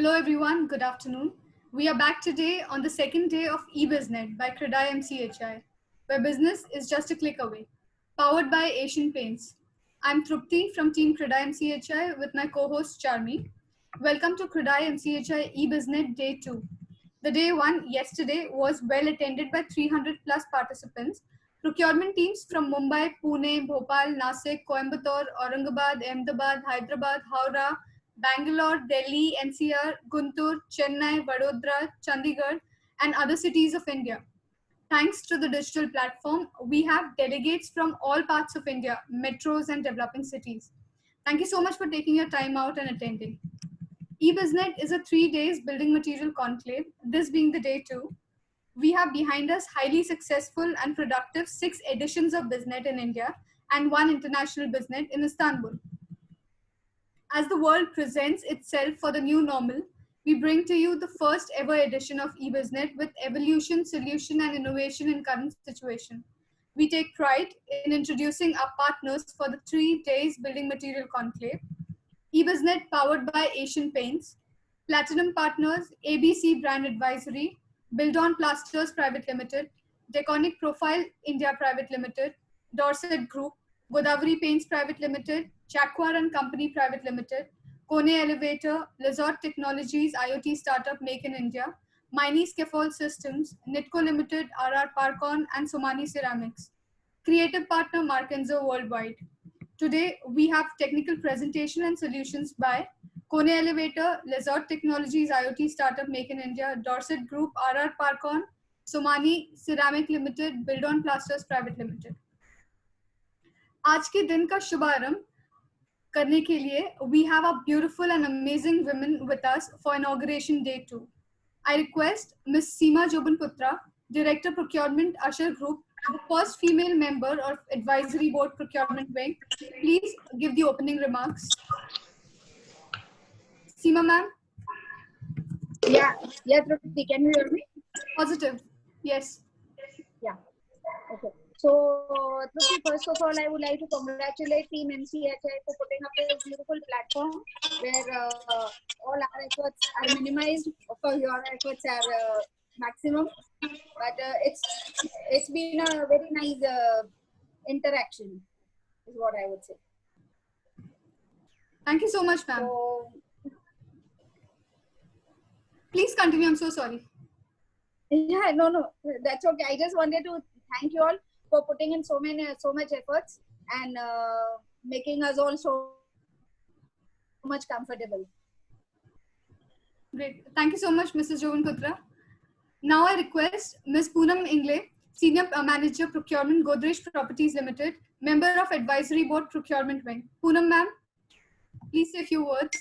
Hello everyone, good afternoon. We are back today on the second day of eBusiness by Credai MCHI, where business is just a click away. Powered by Asian Paints. I'm Trupti from Team Credai MCHI with my co-host Charmi. Welcome to Credai MCHI eBusiness Day 2. The day one yesterday was well attended by 300 plus participants. Procurement teams from Mumbai, Pune, Bhopal, Nasik, Coimbatore, Aurangabad, Ahmedabad, Hyderabad, Howrah, Bangalore, Delhi, NCR, Guntur, Chennai, Vadodara, Chandigarh, and other cities of India. Thanks to the digital platform, we have delegates from all parts of India, metros, and developing cities. Thank you so much for taking your time out and attending. eBusiness is a 3 days building material conclave, this being the day two. We have behind us highly successful and productive 6 editions of BizNet in India and one international BizNet in Istanbul. As the world presents itself for the new normal, we bring to you the first ever edition of eBusiness with evolution, solution, and innovation in current situation. We take pride in introducing our partners for the 3 days building material conclave. eBusiness powered by Asian Paints, Platinum Partners, ABC Brand Advisory, Build On Plasters Private Limited, Deconic Profile India Private Limited, Dorset Group, Godavari Paints Private Limited, Jaguar and Company Private Limited, Kone Elevator, Lizard Technologies IoT Startup Make in India, Miney Scaffold Systems, Nitco Limited, RR Parkon, and Somani Ceramics. Creative partner Markenzo Worldwide. Today, we have technical presentation and solutions by Kone Elevator, Lizard Technologies IoT Startup Make in India, Dorset Group, RR Parkon, Somani Ceramic Limited, Build On Plasters Private Limited. आज के दिन का शुभारंभ करने के लिए we have a beautiful and amazing women with us for inauguration day 2. I request Ms. Seema Jobunputra, Director Procurement Usher Group, the first female member of Advisory Board Procurement Wing. Please give the opening remarks. Seema ma'am? Yeah, Trupti, can you hear me? Positive, yes. Yeah, okay. So, Trupti, first of all, I would like to congratulate Team MCHI for putting up this beautiful platform where all our efforts are minimized. Of course, your efforts are maximum, but it's been a very nice interaction, is what I would say. Thank you so much, ma'am. So, please continue. I'm so sorry. Yeah, no, that's okay. I just wanted to thank you all for putting in so much efforts and making us all so much comfortable. Great. Thank you so much, Mrs. Jobunputra. Now I request Ms. Poonam Ingle, Senior Manager Procurement, Godrej Properties Limited, Member of Advisory Board Procurement Wing. Poonam ma'am, please say a few words.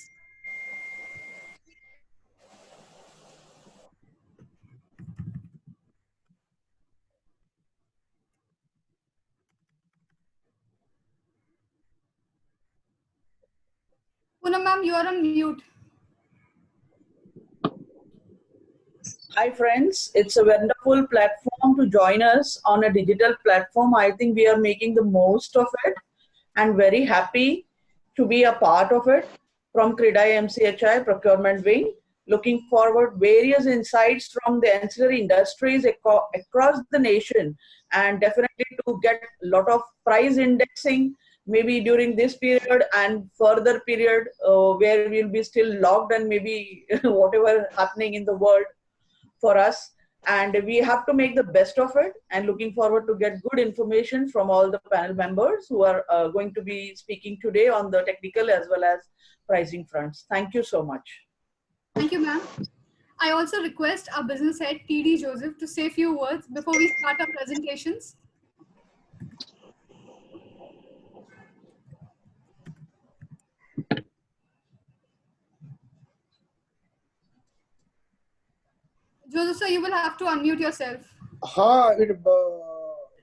Poonam ma'am, you are on mute. Hi friends, it's a wonderful platform to join us on a digital platform. I think we are making the most of it and very happy to be a part of it from Credai MCHI Procurement Wing. Looking forward various insights from the ancillary industries across the nation and definitely to get a lot of price indexing maybe during this period and further period where we'll be still locked and maybe whatever happening in the world for us, and we have to make the best of it and looking forward to get good information from all the panel members who are going to be speaking today on the technical as well as pricing fronts. Thank you so much. Thank you, ma'am. I also request our business head, TD Joseph, to say a few words before we start our presentations. Joseph, sir, you will have to unmute yourself.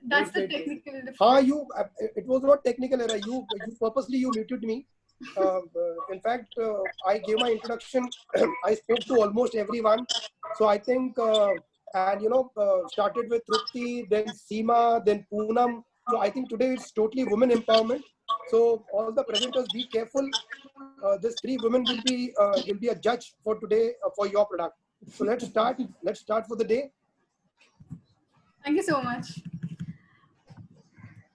That's the technical difference. It was not technical error. You purposely muted me. In fact, I gave my introduction. I spoke to almost everyone. So I think, started with Trupti, then Seema, then Poonam. So I think today it's totally women empowerment. So all the presenters, be careful. These three women will be a judge for today for your product. So let's start. Let's start for the day. Thank you so much.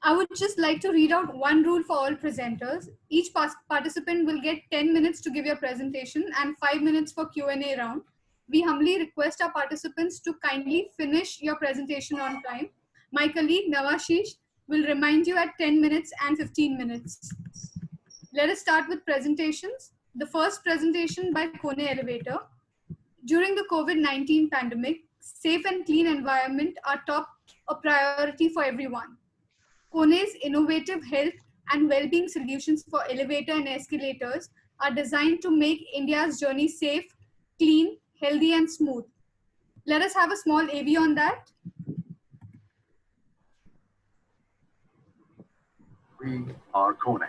I would just like to read out one rule for all presenters. Each participant will get 10 minutes to give your presentation and 5 minutes for Q&A round. We humbly request our participants to kindly finish your presentation on time. My colleague Nawashish will remind you at 10 minutes and 15 minutes. Let us start with presentations. The first presentation by Kone Elevator. During the COVID-19 pandemic, safe and clean environment are top a priority for everyone. Kone's innovative health and well-being solutions for elevator and escalators are designed to make India's journey safe, clean, healthy, and smooth. Let us have a small AV on that. We are Kone.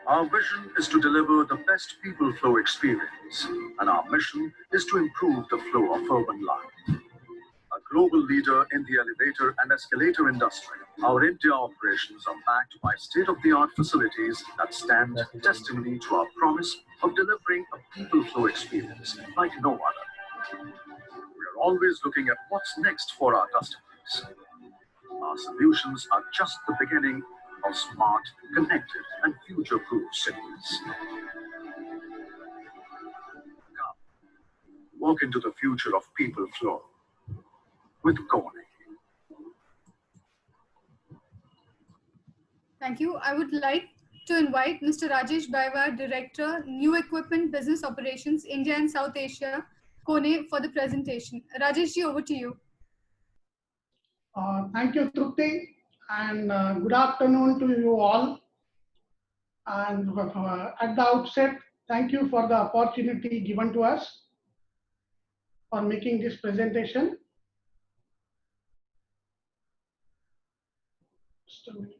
Our vision is to deliver the best people flow experience, and our mission is to improve the flow of urban life. A global leader in the elevator and escalator industry, our India operations are backed by state-of-the-art facilities that stand testimony to our promise of delivering a people flow experience like no other. We are always looking at what's next for our customers. Our solutions are just the beginning of smart, connected, and future-proof cities. Come, walk into the future of people flow with Kone. Thank you. I would like to invite Mr. Rajesh Baiwar, Director, New Equipment Business Operations, India and South Asia, Kone, for the presentation. Rajesh ji, over to you. Thank you, Trupti, and good afternoon to you all. And at the outset, thank you for the opportunity given to us for making this presentation. Just a minute.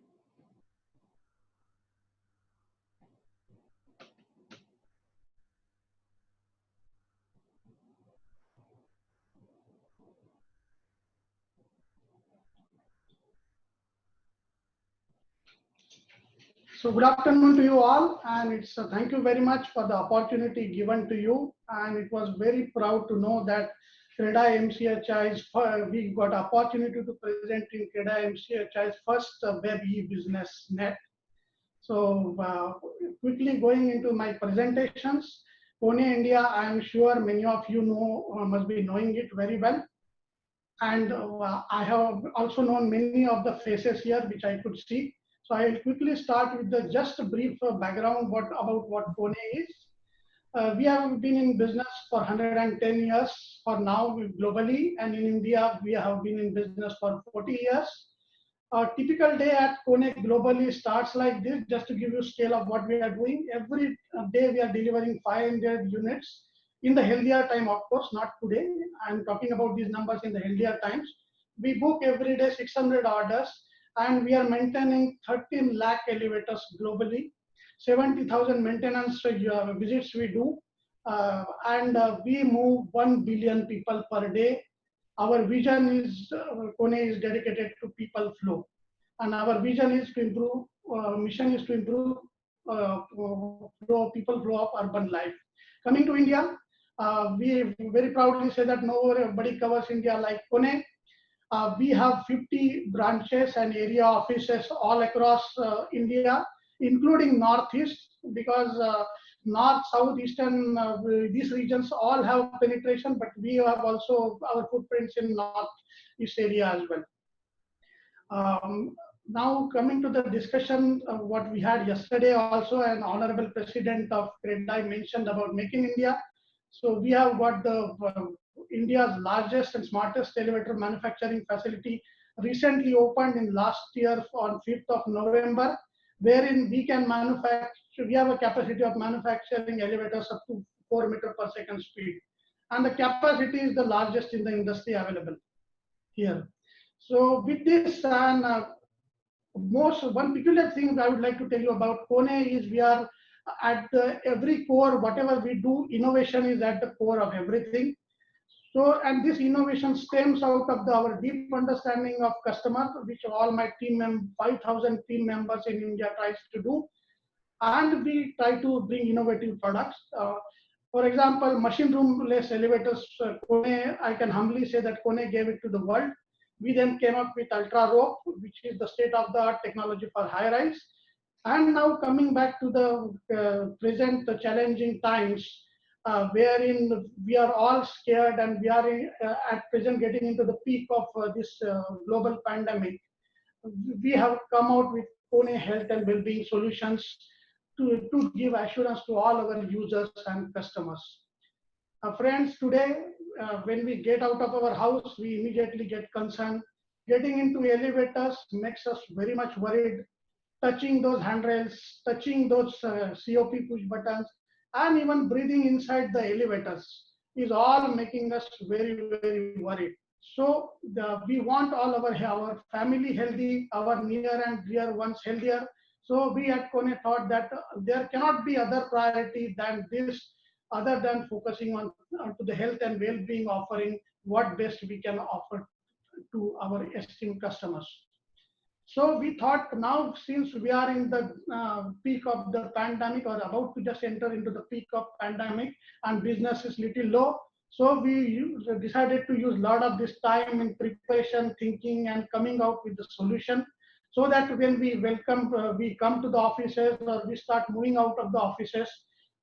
So good afternoon to you all, and it's thank you very much for the opportunity given to you. And it was very proud to know that CREDAI MCHI's we got opportunity to present in CREDAI MCHI's first web e-business net. So quickly going into my presentations, Kone India, I am sure many of you know must be knowing it very well. And I have also known many of the faces here which I could see. So I will quickly start with the just a brief background about what Kone is. We have been in business for 110 years for now globally, and in India we have been in business for 40 years. A typical day at Kone globally starts like this, just to give you scale of what we are doing. Every day we are delivering 500 units in the healthier time, of course, not today. I'm talking about these numbers in the healthier times. We book every day 600 orders, and we are maintaining 13 lakh elevators globally, 70,000 maintenance visits we do, and we move 1 billion people per day. Our vision is, Kone is dedicated to people flow. And our vision is to improve, mission is to improve people flow of urban life. Coming to India, we very proudly say that nobody covers India like Kone. We have 50 branches and area offices all across India, including Northeast, because North, South, Eastern, these regions all have penetration, but we have also our footprints in Northeast area as well. Now coming to the discussion of what we had yesterday also, an Honorable President of CREDAI mentioned about Make in India. So we have got the India's largest and smartest elevator manufacturing facility recently opened in last year on 5th of November, wherein we can manufacture, we have a capacity of manufacturing elevators up to 4 meters per second speed. And the capacity is the largest in the industry available here. So with this, and one peculiar thing I would like to tell you about Kone is we are at every core, whatever we do, innovation is at the core of everything. So, and this innovation stems out of our deep understanding of customers, which all my 5,000 team members in India tries to do. And we try to bring innovative products. For example, machine room-less elevators, Kone, I can humbly say that Kone gave it to the world. We then came up with Ultra Rope, which is the state-of-the-art technology for high-rise. And now coming back to the present challenging times, wherein we are all scared and we are at present getting into the peak of this global pandemic. We have come out with Kone Health and Wellbeing Solutions to give assurance to all our users and customers. Friends, today, when we get out of our house, we immediately get concerned. Getting into elevators makes us very much worried. Touching those handrails, touching those COP push buttons, and even breathing inside the elevators is all making us very, very worried. So we want all our family healthy, our near and dear ones healthier. So we at Kone thought that there cannot be other priority than this, other than focusing on to the health and well-being, offering what best we can offer to our esteemed customers. So we thought now, since we are in the peak of the pandemic or about to just enter into the peak of pandemic and business is little low, so we decided to use a lot of this time in preparation, thinking, and coming out with the solution, so that when we come to the offices or we start moving out of the offices,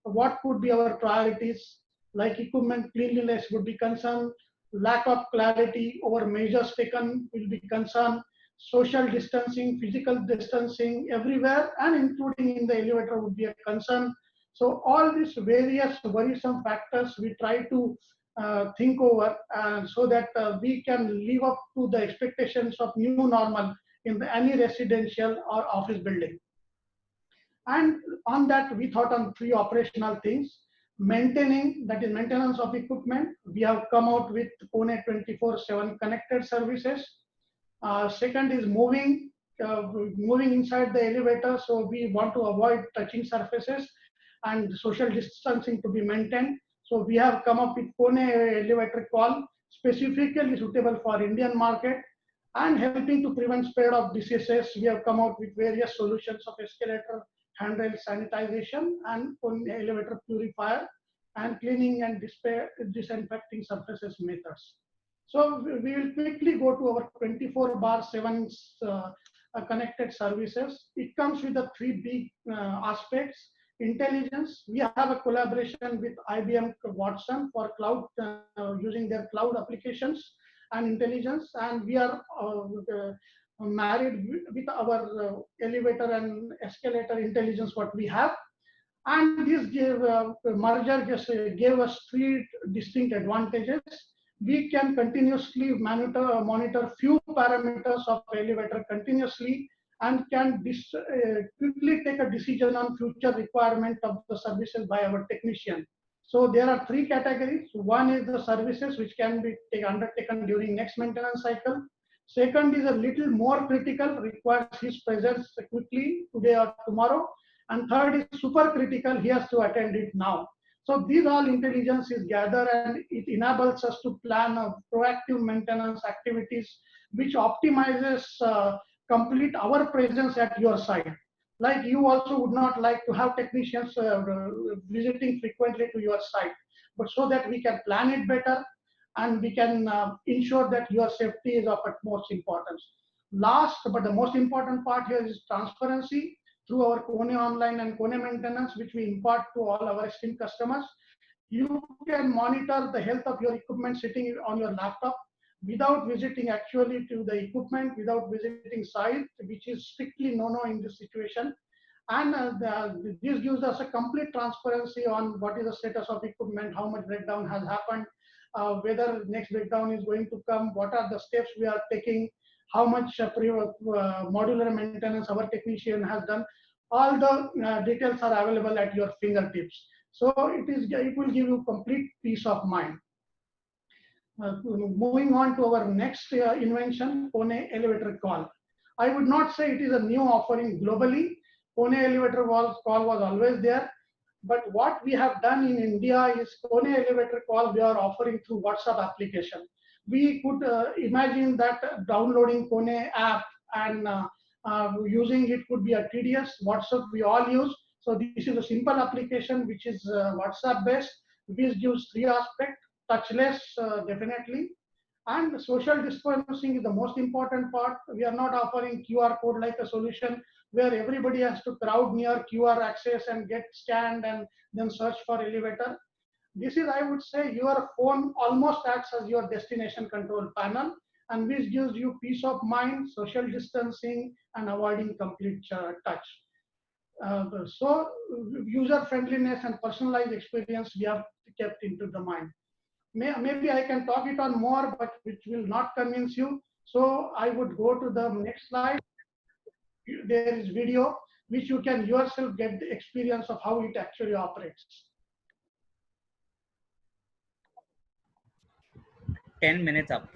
what could be our priorities? Like equipment cleanliness would be concerned, lack of clarity over measures taken will be concerned, social distancing, physical distancing everywhere, and including in the elevator would be a concern. So all these various worrisome factors we try to think over, so that we can live up to the expectations of new normal in any residential or office building. And on that, we thought on 3 operational things. Maintaining, that is maintenance of equipment. We have come out with Kone 24/7 connected services. Second is moving inside the elevator. So we want to avoid touching surfaces and social distancing to be maintained. So we have come up with Kone elevator call, specifically suitable for Indian market, and helping to prevent spread of diseases. We have come out with various solutions of escalator, handrail sanitization, and elevator purifier, and cleaning and disinfecting surfaces methods. So we will quickly go to our 24/7 connected services. It comes with the 3 big aspects. Intelligence, we have a collaboration with IBM Watson for cloud, using their cloud applications and intelligence, and we are married with our elevator and escalator intelligence what we have. And this merger just gave us 3 distinct advantages. We can continuously monitor few parameters of elevator continuously, and can quickly take a decision on future requirement of the services by our technician. So there are 3 categories. One is the services which can be undertaken during next maintenance cycle. Second is a little more critical, requires his presence quickly today or tomorrow. And third is super critical, he has to attend it now. So these all intelligence is gathered, and it enables us to plan a proactive maintenance activities which optimizes complete our presence at your site. Like you also would not like to have technicians visiting frequently to your site, but so that we can plan it better and we can ensure that your safety is of utmost importance. Last, but the most important part here is transparency through our Kone Online and Kone Maintenance, which we impart to all our esteemed customers. You can monitor the health of your equipment sitting on your laptop without visiting actually to the equipment, without visiting site, which is strictly no-no in this situation. And this gives us a complete transparency on what is the status of equipment, how much breakdown has happened, whether next breakdown is going to come, what are the steps we are taking, how much modular maintenance our technician has done. All the details are available at your fingertips. So it will give you complete peace of mind. Moving on to our next invention, Kone Elevator Call. I would not say it is a new offering globally. Kone Elevator Call was always there. But what we have done in India is Kone elevator call we are offering through WhatsApp application. We could imagine that downloading Kone app and using it could be a tedious. WhatsApp we all use. So this is a simple application which is WhatsApp based, which gives three aspects: touchless, definitely, and social distancing is the most important part. We are not offering QR code like a solution where everybody has to crowd near QR access and get scanned and then search for elevator. This is, I would say, your phone almost acts as your destination control panel, and which gives you peace of mind, social distancing, and avoiding complete touch. So user friendliness and personalized experience we have kept into the mind. Maybe I can talk it on more, but which will not convince you. So I would go to the next slide. There is video, which you can yourself get the experience of how it actually operates. 10 minutes up.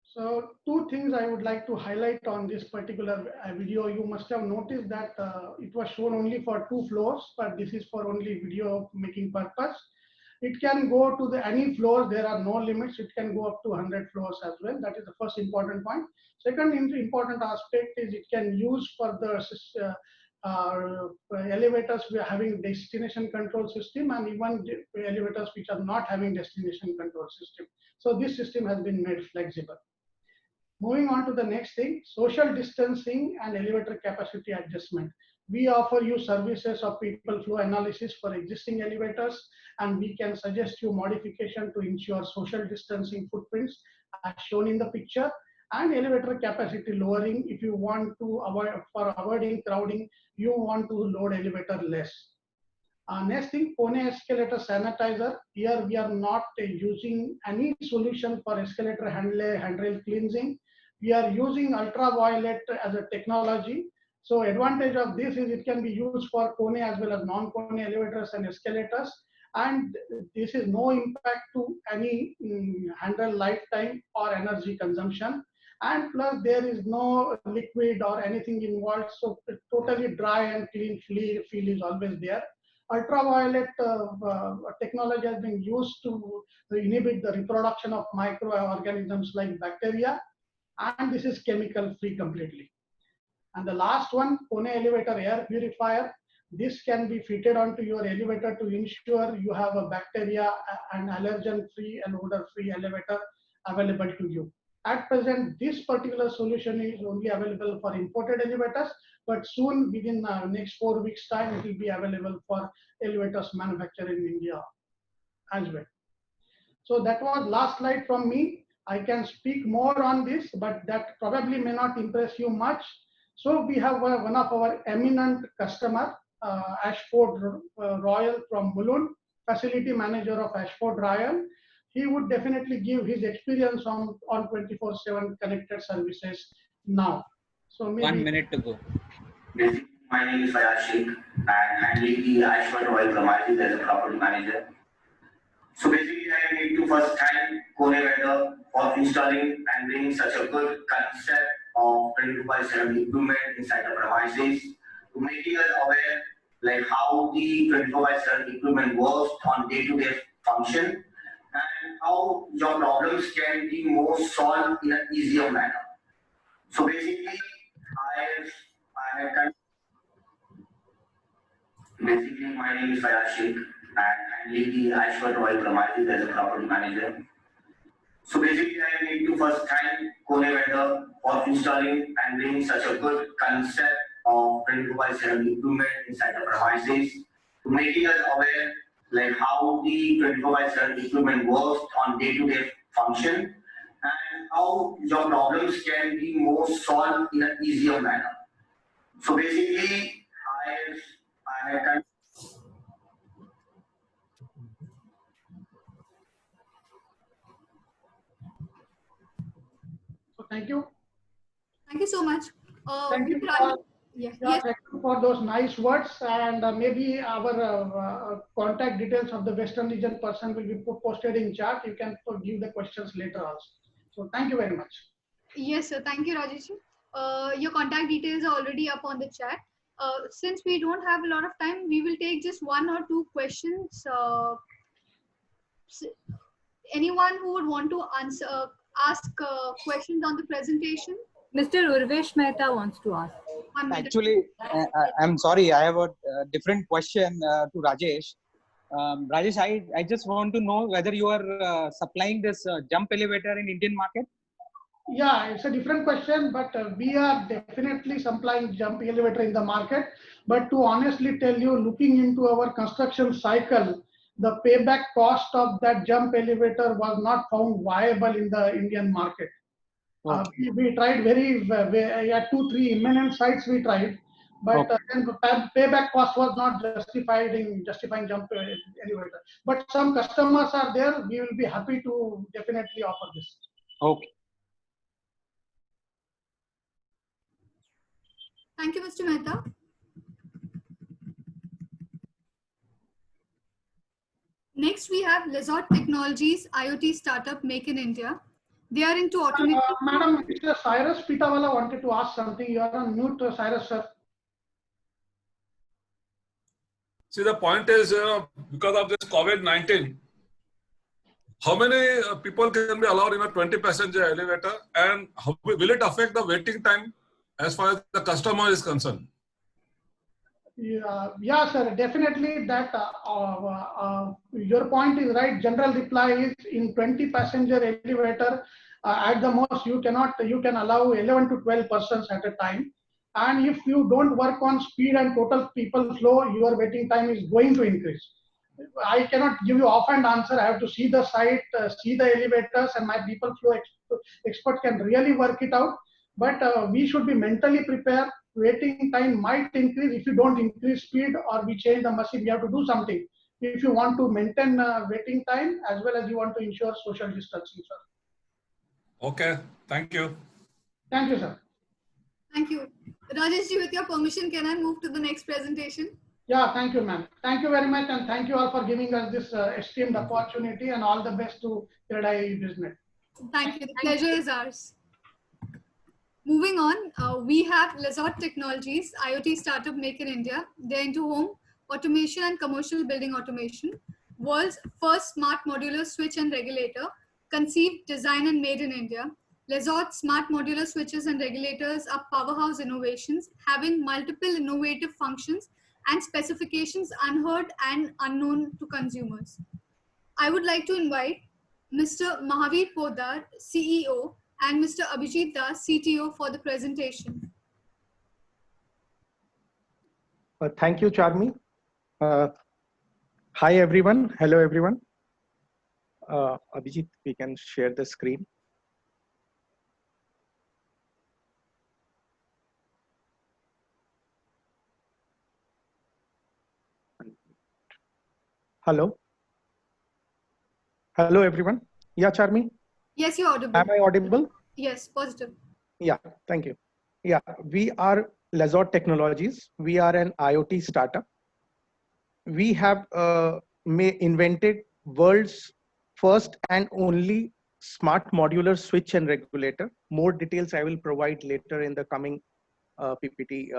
So two things I would like to highlight on this particular video. You must have noticed that it was shown only for 2 floors, but this is for only video making purpose. It can go to any floor. There are no limits. It can go up to 100 floors as well. That is the first important point. Second important aspect is it can use for the elevators we are having destination control system, and even elevators which are not having destination control system. So this system has been made flexible. Moving on to the next thing, social distancing and elevator capacity adjustment. We offer you services of people flow analysis for existing elevators, and we can suggest you modification to ensure social distancing footprints as shown in the picture, and elevator capacity lowering if you want to avoid, for avoiding crowding, you want to load elevator less. Next thing, Kone escalator sanitizer. Here we are not using any solution for escalator handrail cleansing. We are using ultraviolet as a technology. So advantage of this is it can be used for Kone as well as non-Kone elevators and escalators. And this is no impact to any handrail lifetime or energy consumption. And plus there is no liquid or anything involved. So totally dry and clean feel is always there. Ultraviolet technology has been used to inhibit the reproduction of microorganisms like bacteria, and this is chemical free completely. And the last one, Kone elevator air purifier. This can be fitted onto your elevator to ensure you have a bacteria and allergen free and odor free elevator available to you. At present, this particular solution is only available for imported elevators, but soon within next 4 weeks time, it will be available for elevators manufactured in India as well. So that was last slide from me. I can speak more on this, but that probably may not impress you much. So we have one of our eminent customer, Ashford Royal from Mulund, facility manager of Ashford Royal. He would definitely give his experience on 24/7 connected services now. So maybe 1 minute to go. My name is Fayaz Sheikh and handling the Ashford Royal premises as a property manager. So basically, I need to first thank Kone Weather for installing and bringing such a good concept of 24/7 equipment inside the premises to making us aware like how the 24/7 equipment works on day-to-day function and how your problems can be more solved in an easier manner. So basically, my name is Fayaz Sheikh and handling the Ashford Royal premises as a property manager. So basically, I need to first thank Kone Weather for installing and bringing such a good concept of 24/7 equipment inside the premises to making us aware like how the 24/7 equipment works on day-to-day function and how your problems can be more solved in an easier manner. So basically, I can. so. Thank you. Thank you so much. Thank you. Yeah. Yeah, Yes. thank you for those nice words, and maybe our contact details of the Western region person will be posted in chat. You can give the questions later also. So thank you very much. Yes, sir. Thank you, Rajesh. Your contact details are already up on the chat. Since we don't have a lot of time, we will take just 1 or 2 questions. Anyone who would want to ask questions on the presentation? Mr. Urvesh Mehta wants to ask. Actually, I'm sorry, I have a different question to Rajesh. Rajesh, I just want to know whether you are supplying this jump elevator in Indian market? Yeah, it's a different question, but we are definitely supplying jump elevator in the market. But to honestly tell you, looking into our construction cycle, the payback cost of that jump elevator was not found viable in the Indian market. Okay. We tried yeah, 2-3 imminent sites we tried, but then the payback cost was not justified in justifying jump elevator. But some customers are there. We will be happy to definitely offer this. Okay. Thank you, Mr. Mehta. Next, we have Lezot Technologies IoT startup Make in India. They are into automation. Madam, Mr. Cyrus Pitawala wanted to ask something. You are on mute, Cyrus, sir. See, the point is, because of this COVID-19, how many people can be allowed in a 20-passenger elevator, and how will it affect the waiting time as far as the customer is concerned? Yeah, sir, definitely that your point is right. General reply is in 20-passenger elevator, at the most you can allow 11 to 12 persons at a time. And if you don't work on speed and total people flow, your waiting time is going to increase. I cannot give you offhand answer. I have to see the site, see the elevators, and my people flow expert can really work it out. But we should be mentally prepared. Waiting time might increase if you don't increase speed or we change the machine. We have to do something if you want to maintain waiting time as well as you want to ensure social distancing, sir. Okay, thank you. Thank you, sir. Thank you. Rajesh ji, with your permission, can I move to the next presentation? Yeah, thank you, ma'am. Thank you very much, and thank you all for giving us this esteemed opportunity, and all the best to IREDA business. Thank you. The pleasure is ours. Moving on, we have Lezot Technologies, IoT startup Make in India. They're into home automation and commercial building automation. World's first smart modular switch and regulator, conceived, designed and made in India. Lezot smart modular switches and regulators are powerhouse innovations, having multiple innovative functions and specifications unheard and unknown to consumers. I would like to invite Mr. Mahavir Podar, CEO, and Mr. Abhijit Das, CTO, for the presentation. Thank you, Charmi. Hi, everyone. Hello, everyone. Abhijit, we can share the screen. Hello. Hello, everyone. Yeah, Charmi, Yes, you're audible. am I audible? Yes, positive. Yeah, thank you. Yeah, we are Lazard Technologies. We are an IoT startup. We have invented world's first and only smart modular switch and regulator. More details I will provide later in the coming PPT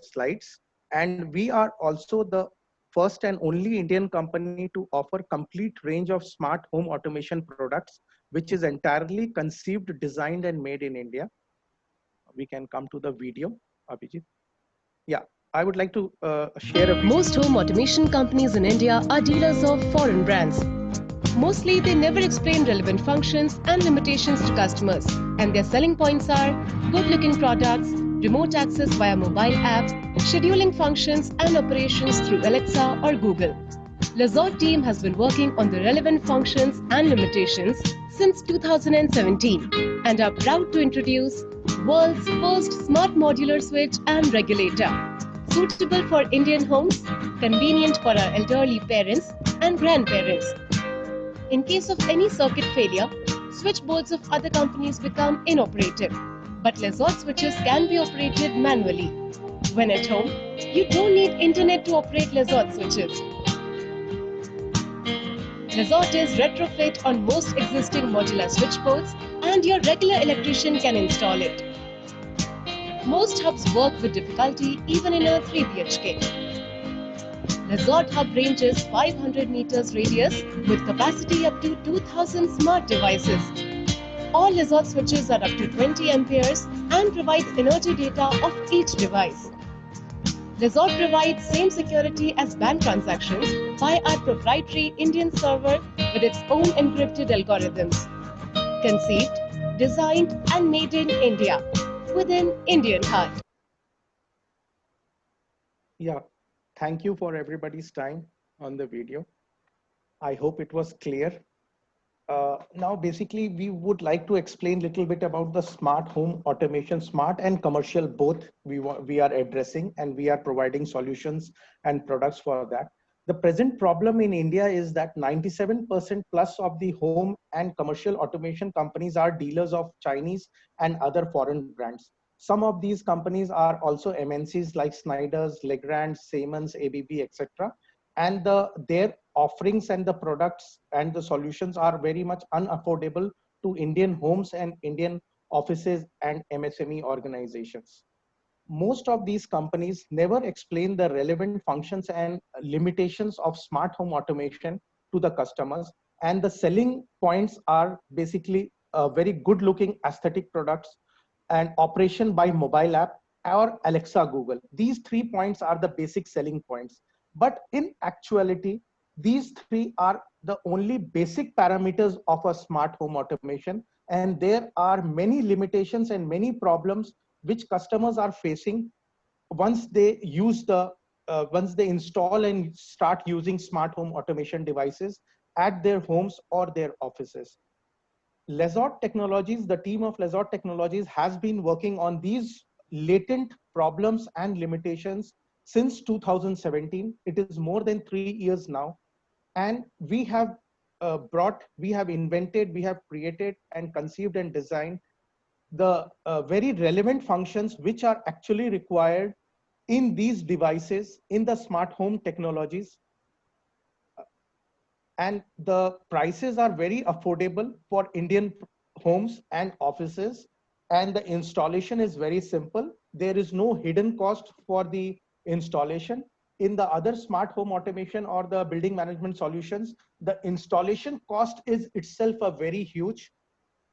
slides. And we are also the first and only Indian company to offer complete range of smart home automation products, which is entirely conceived, designed, and made in India. We can come to the video, Abhijit. Yeah, I would like to share a video. Most home automation companies in India are dealers of foreign brands. Mostly, they never explain relevant functions and limitations to customers, and their selling points are good-looking products, remote access via mobile apps, scheduling functions and operations through Alexa or Google. Lazard team has been working on the relevant functions and limitations since 2017 and are proud to introduce world's first smart modular switch and regulator, suitable for Indian homes, convenient for our elderly parents and grandparents. In case of any circuit failure, switchboards of other companies become inoperative, but Lazard switches can be operated manually. When at home, you don't need internet to operate Lazard switches. Lazard is retrofit on most existing modular switchboards, and your regular electrician can install it. Most hubs work with difficulty even in a 3 BHK. Lazard hub ranges 500 meters radius with capacity up to 2000 smart devices. All Lazard switches are up to 20 amperes and provide energy data of each device. Lazard provides same security as bank transactions by our proprietary Indian server with its own encrypted algorithms. Conceived, designed and made in India with an Indian heart. Yeah, thank you for everybody's time on the video. I hope it was clear. Now, basically, we would like to explain a little bit about the smart home automation, smart and commercial both we are addressing, and we are providing solutions and products for that. The present problem in India is that 97% plus of the home and commercial automation companies are dealers of Chinese and other foreign brands. Some of these companies are also MNCs like Snyder's, Legrand, Siemens, ABB, etc. And their offerings and the products and the solutions are very much unaffordable to Indian homes and Indian offices and MSME organizations. Most of these companies never explain the relevant functions and limitations of smart home automation to the customers. And the selling points are basically very good looking aesthetic products and operation by mobile app or Alexa Google. These 3 points are the basic selling points. But in actuality, these 3 are the only basic parameters of a smart home automation. And there are many limitations and many problems which customers are facing once they use once they install and start using smart home automation devices at their homes or their offices. Lazard Technologies, the team of Lazard Technologies has been working on these latent problems and limitations since 2017. It is more than 3 years now. And we have we have invented, we have created and conceived and designed the very relevant functions which are actually required in these devices, in the smart home technologies. And the prices are very affordable for Indian homes and offices. And the installation is very simple. There is no hidden cost for the installation. In the other smart home automation or the building management solutions, the installation cost is itself a very huge,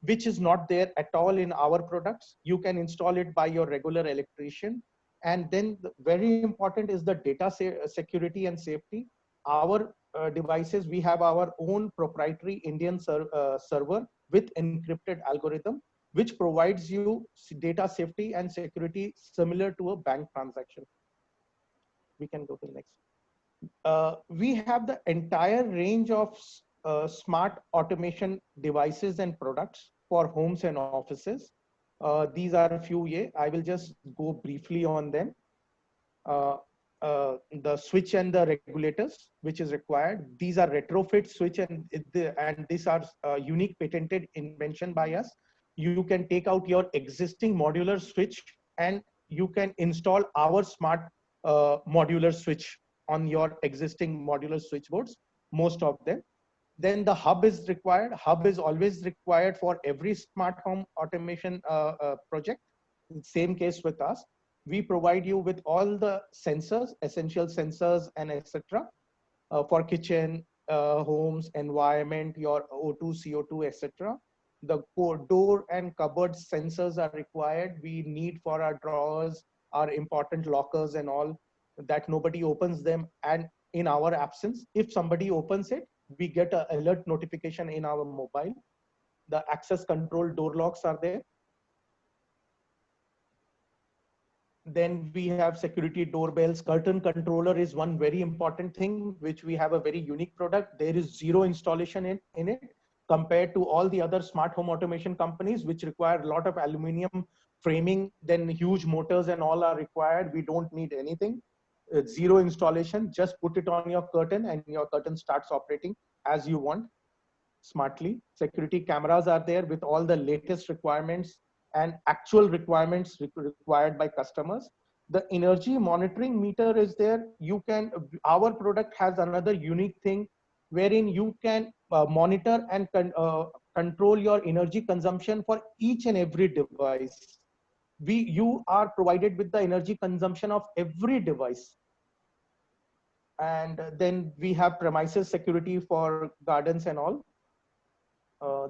which is not there at all in our products. You can install it by your regular electrician. And then very important is the data security and safety. Our devices, we have our own proprietary Indian server with encrypted algorithm, which provides you data safety and security similar to a bank transaction. We can go to the next. We have the entire range of smart automation devices and products for homes and offices. These are a few. I will just go briefly on them. the switch and the regulators, which is required. These are retrofit switch, and these are unique patented invention by us. You can take out your existing modular switch and you can install our smart modular switch on your existing modular switchboards, most of them. Then the hub is required. Hub is always required for every smart home automation project. Same case with us. We provide you with all the sensors, essential sensors and etc. For kitchen, homes, environment, your O2, CO2, etc. The door and cupboard sensors are required. We need for our drawers, our important lockers and all, that nobody opens them. And in our absence, if somebody opens it, we get an alert notification in our mobile. The access control door locks are there. Then we have security doorbells. Curtain controller is one very important thing, which we have a very unique product. There is zero installation in it compared to all the other smart home automation companies, which require a lot of aluminum framing, then huge motors and all are required. We don't need anything. Zero installation, just put it on your curtain and your curtain starts operating as you want smartly. Security cameras are there with all the latest requirements and actual requirements required by customers. The energy monitoring meter is there. Our product has another unique thing wherein you can monitor and control your energy consumption for each and every device. You are provided with the energy consumption of every device. And then we have premises security for gardens and all.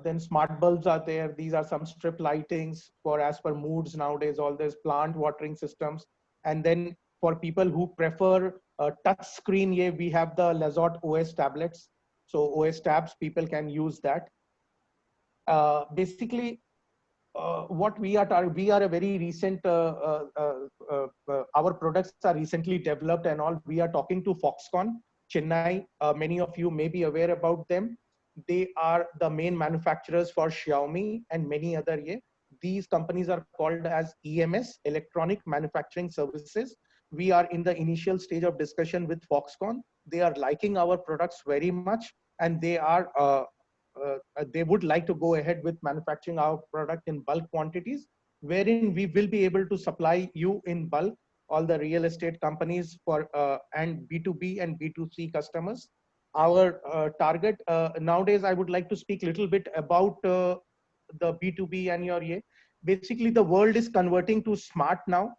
Then smart bulbs are there. These are some strip lightings for as per moods nowadays, all these plant watering systems. And then for people who prefer touch screen, we have the Lazot OS tablets. So OS tabs, people can use that. Basically, what we are a very recent, our products are recently developed and all. We are talking to Foxconn, Chennai. Many of you may be aware about them. They are the main manufacturers for Xiaomi and many other. These companies are called as EMS, Electronic Manufacturing Services. We are in the initial stage of discussion with Foxconn. They are liking our products very much, and they would like to go ahead with manufacturing our product in bulk quantities, wherein we will be able to supply you in bulk, all the real estate companies for and B2B and B2C customers. Our target nowadays, I would like to speak a little bit about the B2B and your basically the world is converting to smart now.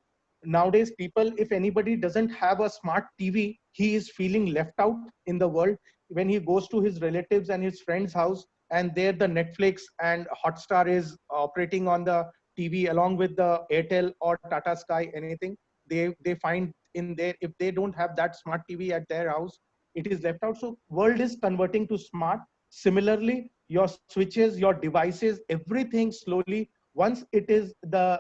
Nowadays, people, if anybody doesn't have a smart TV, he is feeling left out in the world. When he goes to his relatives and his friend's house, and there the Netflix and Hotstar is operating on the TV along with the Airtel or Tata Sky, anything, they find in there, if they don't have that smart TV at their house, it is left out. So world is converting to smart. Similarly, your switches, your devices, everything slowly, once it is the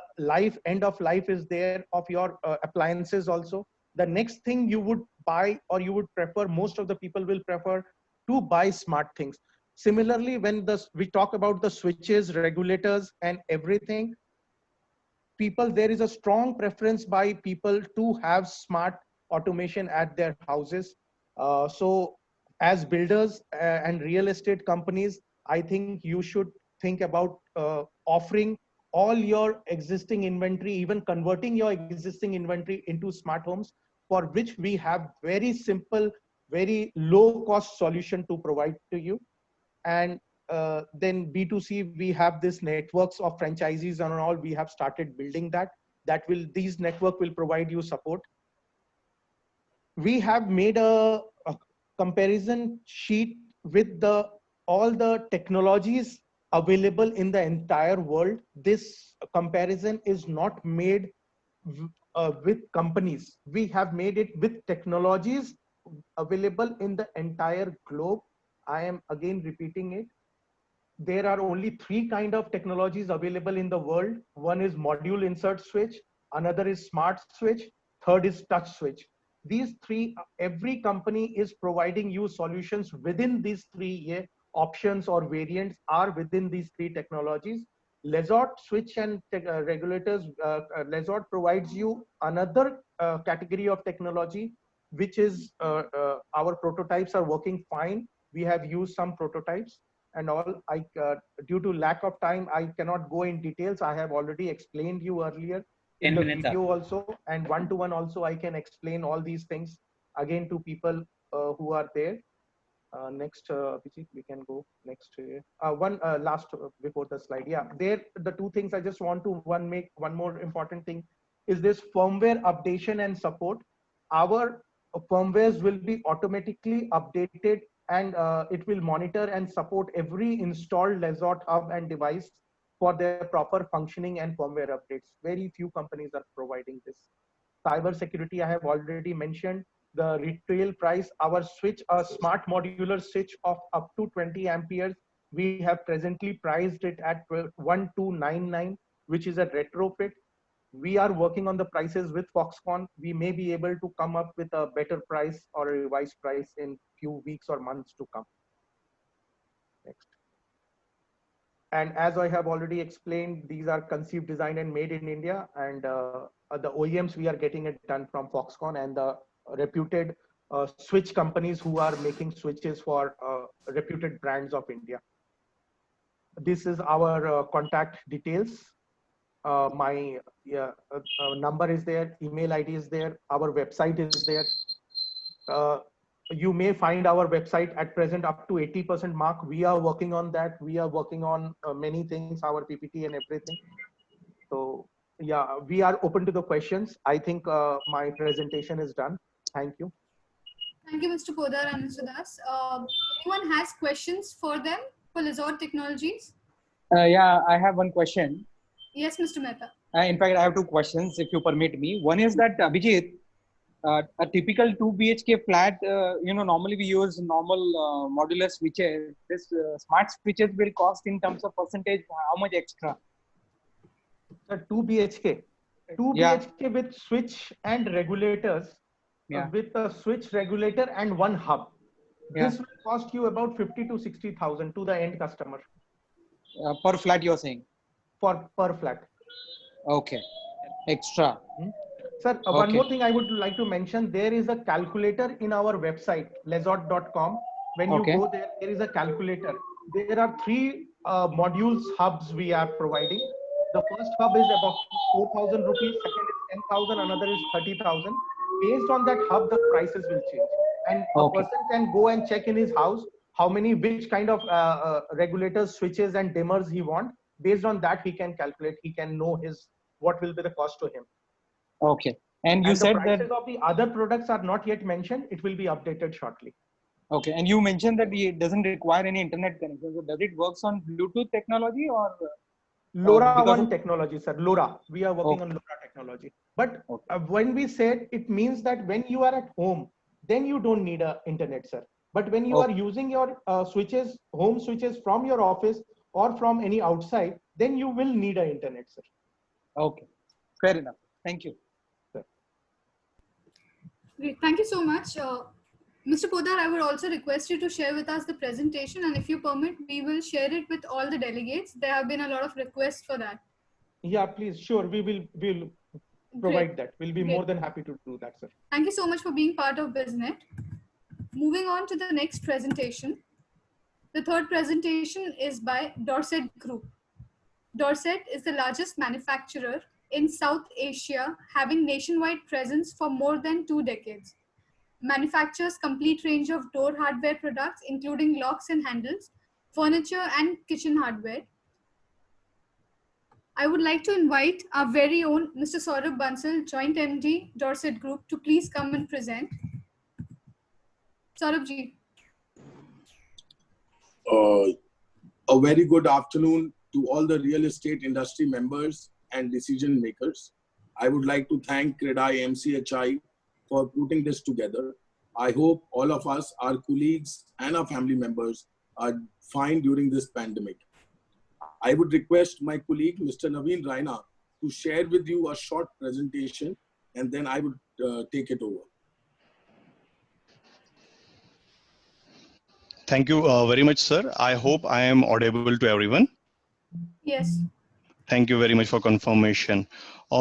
end of life is there of your appliances also, the next thing you would buy or you would prefer, most of the people will prefer to buy smart things. Similarly, when we talk about the switches, regulators and everything, there is a strong preference by people to have smart automation at their houses. So as builders and real estate companies, I think you should think about offering all your existing inventory, even converting your existing inventory into smart homes, for which we have very simple, very low cost solution to provide to you. And then B2C, we have this networks of franchisees and all. We have started building that. These network will provide you support. We have made a comparison sheet with all the technologies available in the entire world. This comparison is not made with companies. We have made it with technologies available in the entire globe. I am again repeating it. There are only 3 kinds of technologies available in the world. One is module insert switch, another is smart switch, third is touch switch. These 3, every company is providing you solutions within these 3 options or variants are within these 3 technologies. Lesort Switch and Regulators, Lesort provides you another category of technology, which is our prototypes are working fine. We have used some prototypes and all. Due to lack of time, I cannot go in details. I have already explained you earlier in the video also, and one-to-one also I can explain all these things again to people who are there. Next, Abhijit, we can go next. One last before the slide. Yeah, there the two things I just want to make one more important thing is this firmware updation and support. Our firmwares will be automatically updated, and it will monitor and support every installed Lesort hub and device for their proper functioning and firmware updates. Very few companies are providing this. Cyber security, I have already mentioned. The retail price, our switch, a smart modular switch of up to 20 amperes, we have presently priced it at 1299, which is a retrofit. We are working on the prices with Foxconn. We may be able to come up with a better price or a revised price in few weeks or months to come. Next. And as I have already explained, these are conceived, designed, and made in India. And the OEMs, we are getting it done from Foxconn and the reputed switch companies who are making switches for reputed brands of India. This is our contact details. My number is there, email ID is there, our website is there. You may find our website at present up to 80% mark. We are working on that. We are working on many things, our PPT and everything. So yeah, we are open to the questions. I think my presentation is done. Thank you. Thank you, Mr. Podar and Mr. Das. Anyone has questions for them for Lesort Technologies? Yeah, I have one question. Yes, Mr. Mehta. In fact, I have two questions, if you permit me. One is that, Abhijit, a typical 2 BHK flat, normally we use normal modular switches. This smart switches will cost in terms of percentage, how much extra? 2 BHK. 2 BHK with switch and regulators, with a switch regulator and one hub. This will cost you about 50 to 60,000 to the end customer. Per flat, you're saying? Per flat. Okay. Extra. Sir, one more thing I would like to mention. There is a calculator in our website, lesort.com. When you go there, there is a calculator. There are 3 modules, hubs we are providing. The first hub is about 4,000 rupees, second is 10,000, another is 30,000. Based on that hub, the prices will change. And a person can go and check in his house which kind of regulators, switches and dimmers he wants. Based on that, he can calculate, he can know what will be the cost to him. Okay. And you said the prices that of the other products are not yet mentioned. It will be updated shortly. Okay. And you mentioned that it doesn't require any internet connection. So does it works on Bluetooth technology or LoRaWAN technology, sir. LoRa. We are working on LoRa technology. But when we said, it means that when you are at home, then you don't need a internet, sir. But when you are using your switches, home switches from your office or from any outside, then you will need an internet, sir. Okay. Fair enough. Thank you. Great. Thank you so much. Mr. Podar, I would also request you to share with us the presentation, and if you permit, we will share it with all the delegates. There have been a lot of requests for that. Yeah, please. Sure. We'll provide that. We'll be more than happy to do that, sir. Thank you so much for being part of BizNet. Moving on to the next presentation. The third presentation is by Dorset Group. Dorset is the largest manufacturer in South Asia, having nationwide presence for more than 2 decades. Manufactures complete range of door hardware products, including locks and handles, furniture and kitchen hardware. I would like to invite our very own Mr. Saurabh Bansal, Joint MD, Dorset Group, to please come and present. Saurabh ji. A very good afternoon to all the real estate industry members and decision makers. I would like to thank CREDAI MCHI for putting this together. I hope all of us, our colleagues and our family members are fine during this pandemic. I would request my colleague, Mr. Naveen Raina, to share with you a short presentation, and then I would take it over. Thank you very much, sir. I hope I am audible to everyone. Yes. Thank you very much for confirmation.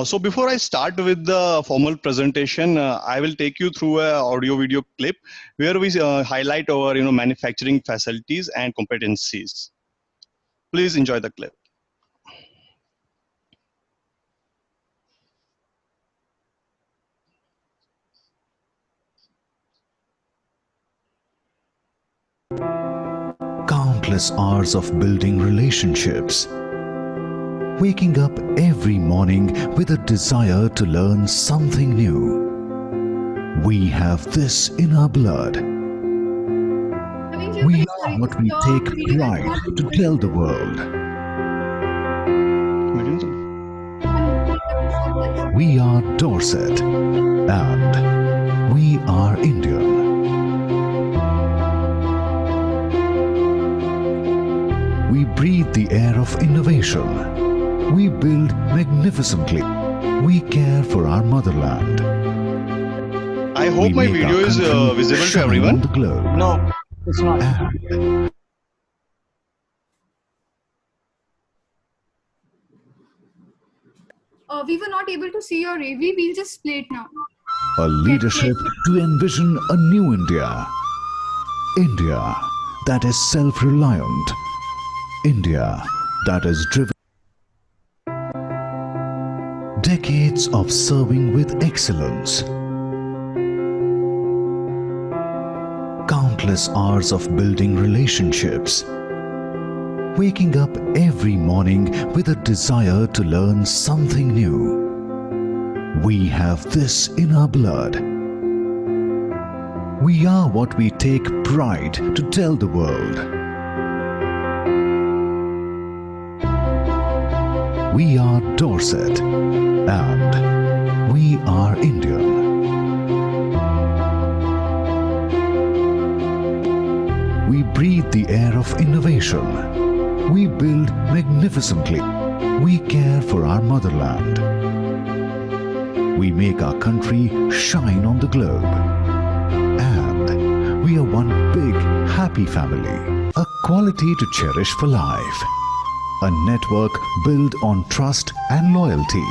So before I start with the formal presentation, I will take you through a audio video clip where we highlight our manufacturing facilities and competencies. Please enjoy the clip. Countless hours of building relationships. Waking up every morning with a desire to learn something new. We have this in our blood. We are what we take pride to tell the world. We are Dorset and we are Indian. We breathe the air of innovation. We build magnificently. We care for our motherland. I hope my video is visible to everyone. The globe. No, it's not. We were not able to see your AV. We'll just play it now. A leadership to envision a new India. India that is self-reliant. India that is driven. Decades of serving with excellence. Countless hours of building relationships. Waking up every morning with a desire to learn something new. We have this in our blood. We are what we take pride to tell the world. We are Dorset and we are Indian. We breathe the air of innovation. We build magnificently. We care for our motherland. We make our country shine on the globe. And we are one big happy family. A quality to cherish for life. A network built on trust and loyalty.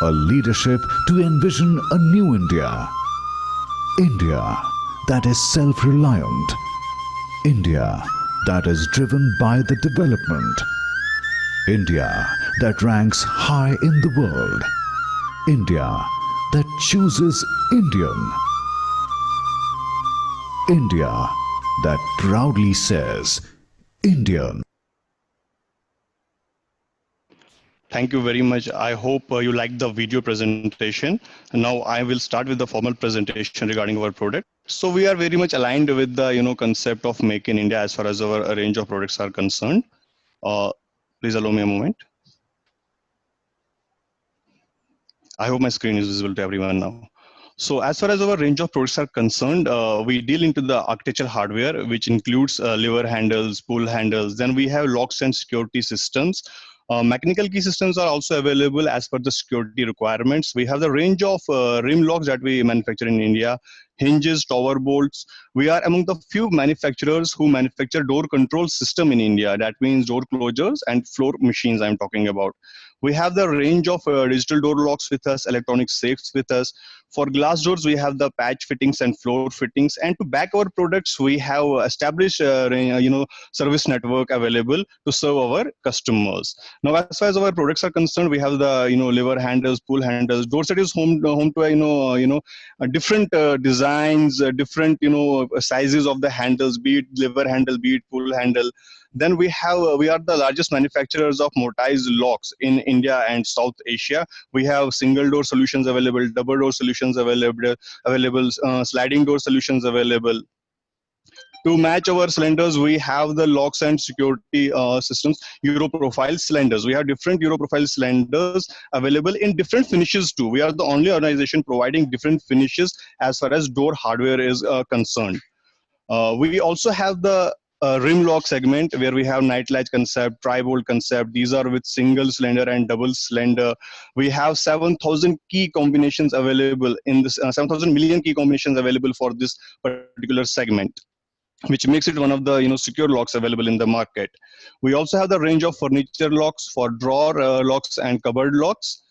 A leadership to envision a new India. India that is self-reliant. India that is driven by the development. India that ranks high in the world. India that chooses Indian. India that proudly says Indian. Thank you very much. I hope you liked the video presentation. Now I will start with the formal presentation regarding our product. So we are very much aligned with the concept of Make in India as far as our range of products are concerned. Please allow me a moment. I hope my screen is visible to everyone now. So as far as our range of products are concerned, we deal into the architectural hardware, which includes lever handles, pull handles. Then we have locks and security systems. Mechanical key systems are also available as per the security requirements. We have the range of rim locks that we manufacture in India, hinges, tower bolts. We are among the few manufacturers who manufacture door control system in India. That means door closures and floor machines I'm talking about. We have the range of digital door locks with us, electronic safes with us. For glass doors, we have the patch fittings and floor fittings. And to back our products, we have established, service network available to serve our customers. Now, as far as our products are concerned, we have the, lever handles, pull handles. Dorset is home to, different designs, different, sizes of the handles, be it lever handle, be it pull handle. Then we are the largest manufacturers of mortised locks in India and South Asia. We have single door solutions available, double door solutions available, sliding door solutions available. To match our cylinders, we have the locks and security systems, Euro profile cylinders. We have different Euro profile cylinders available in different finishes too. We are the only organization providing different finishes as far as door hardware is concerned. We also have the rim lock segment where we have night latch concept, tri-bolt concept. These are with single cylinder and double cylinder. We have 7,000 key combinations available in this, 7,000 million key combinations available for this particular segment. which makes it one of the secure locks available in the market. We also have the range of furniture locks for drawer locks and cupboard locks.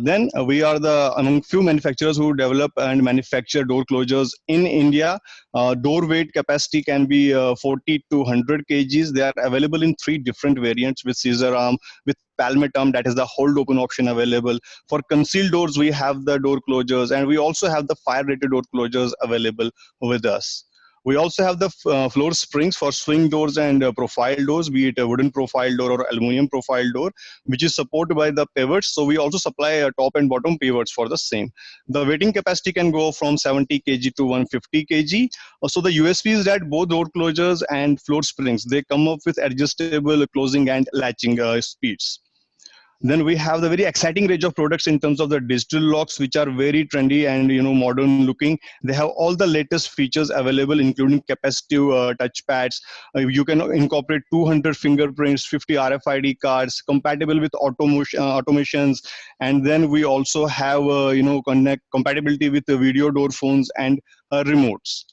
Then we are the among few manufacturers who develop and manufacture door closures in India. Door weight capacity can be 40 to 100 kgs. They are available in 3 different variants with scissor arm, with palmetum, that is the hold open option available. For concealed doors, we have the door closures, and we also have the fire rated door closures available with us. We also have the floor springs for swing doors and profile doors, be it a wooden profile door or aluminum profile door, which is supported by the pivots. So we also supply top and bottom pivots for the same. The weighting capacity can go from 70 kg to 150 kg. So the USP is that both door closures and floor springs, they come up with adjustable closing and latching speeds. Then we have the very exciting range of products in terms of the digital locks, which are very trendy and modern looking. They have all the latest features available, including capacitive touch pads. You can incorporate 200 fingerprints, 50 RFID cards, compatible with automations, and then we also have compatibility with the video door phones and remotes.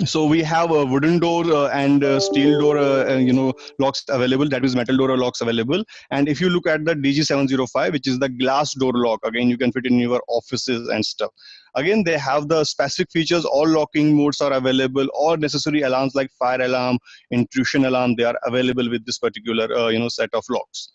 So we have a wooden door and steel door locks available, that is metal door locks available. And if you look at the DG705, which is the glass door lock, again you can fit in your offices and stuff. Again, they have the specific features. All locking modes are available. All necessary alarms like fire alarm, intrusion alarm, they are available with this particular set of locks.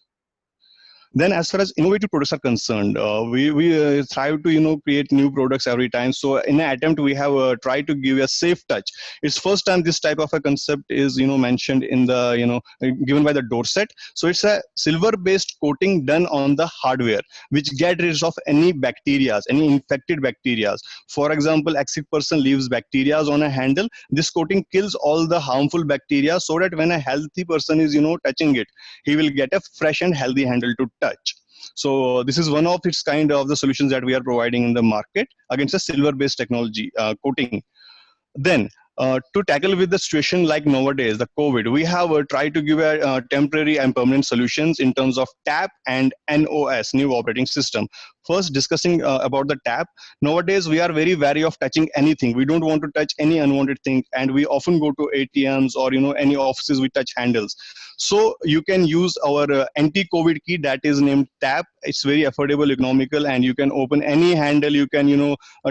Then as far as innovative products are concerned, we strive to create new products every time. So in an attempt, we have tried to give a safe touch. It's first time this type of a concept is mentioned in the given by the Dorset. So it's a silver based coating done on the hardware, which get rid of any bacteria, any infected bacteria. For example, a sick person leaves bacteria on a handle. This coating kills all the harmful bacteria, so that when a healthy person is touching it, he will get a fresh and healthy handle to touch. So this is one of its kind of the solutions that we are providing in the market against a silver based technology coating. Then to tackle with the situation like nowadays, the COVID, we have tried to give a temporary and permanent solutions in terms of TAP and NOS, new operating system. First, discussing about the TAP. Nowadays, we are very wary of touching anything. We don't want to touch any unwanted thing, and we often go to ATMs or any offices we touch handles. So you can use our anti-COVID key that is named TAP. It's very affordable, economical, and you can open any handle. You can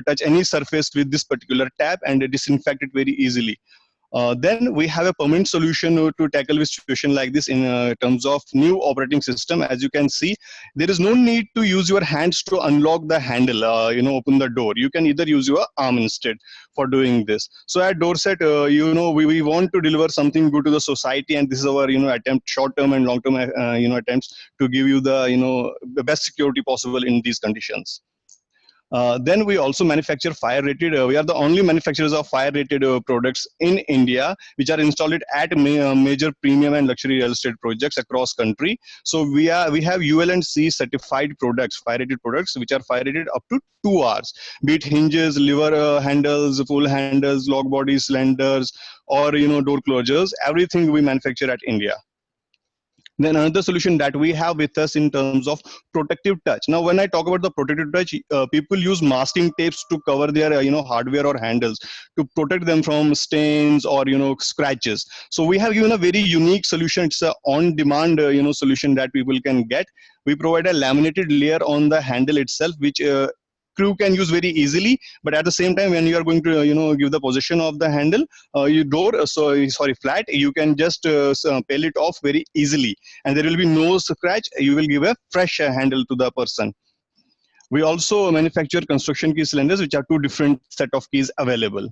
touch any surface with this particular TAP and disinfect it very easily. Then we have a permanent solution to tackle a situation like this in terms of new operating system. As you can see, there is no need to use your hands to unlock the handle, open the door. You can either use your arm instead for doing this. So at Dorset, we want to deliver something good to the society, and this is our attempt, short-term and long-term attempts to give you the best security possible in these conditions. Then we also manufacture fire rated. We are the only manufacturers of fire rated products in India, which are installed at major premium and luxury real estate projects across country. So we have UL&C certified products, fire rated products, which are fire rated up to 2 hours, be it hinges, lever handles, full handles, lock bodies, cylinders, or door closures. Everything we manufacture at India. Then another solution that we have with us in terms of protective touch. Now, when I talk about the protective touch, people use masking tapes to cover their hardware or handles to protect them from stains or scratches. So we have given a very unique solution. It's a on-demand solution that people can get. We provide a laminated layer on the handle itself, which crew can use very easily, but at the same time, when you are going to give the position of the handle, flat, you can just peel it off very easily, and there will be no scratch. You will give a fresh handle to the person. We also manufacture construction key cylinders, which are 2 different set of keys available.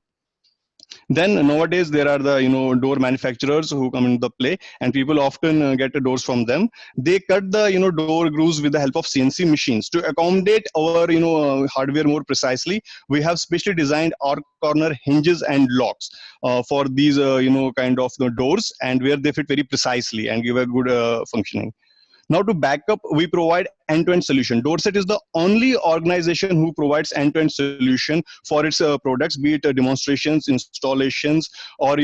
Then nowadays there are the door manufacturers who come into play, and people often get doors from them. They cut the door grooves with the help of CNC machines to accommodate our hardware more precisely. We have specially designed our corner hinges and locks for these kind of doors, and where they fit very precisely and give a good functioning. Now, to back up, we provide end-to-end solution. Dorset is the only organization who provides end-to-end solution for its products, be it demonstrations, installations, or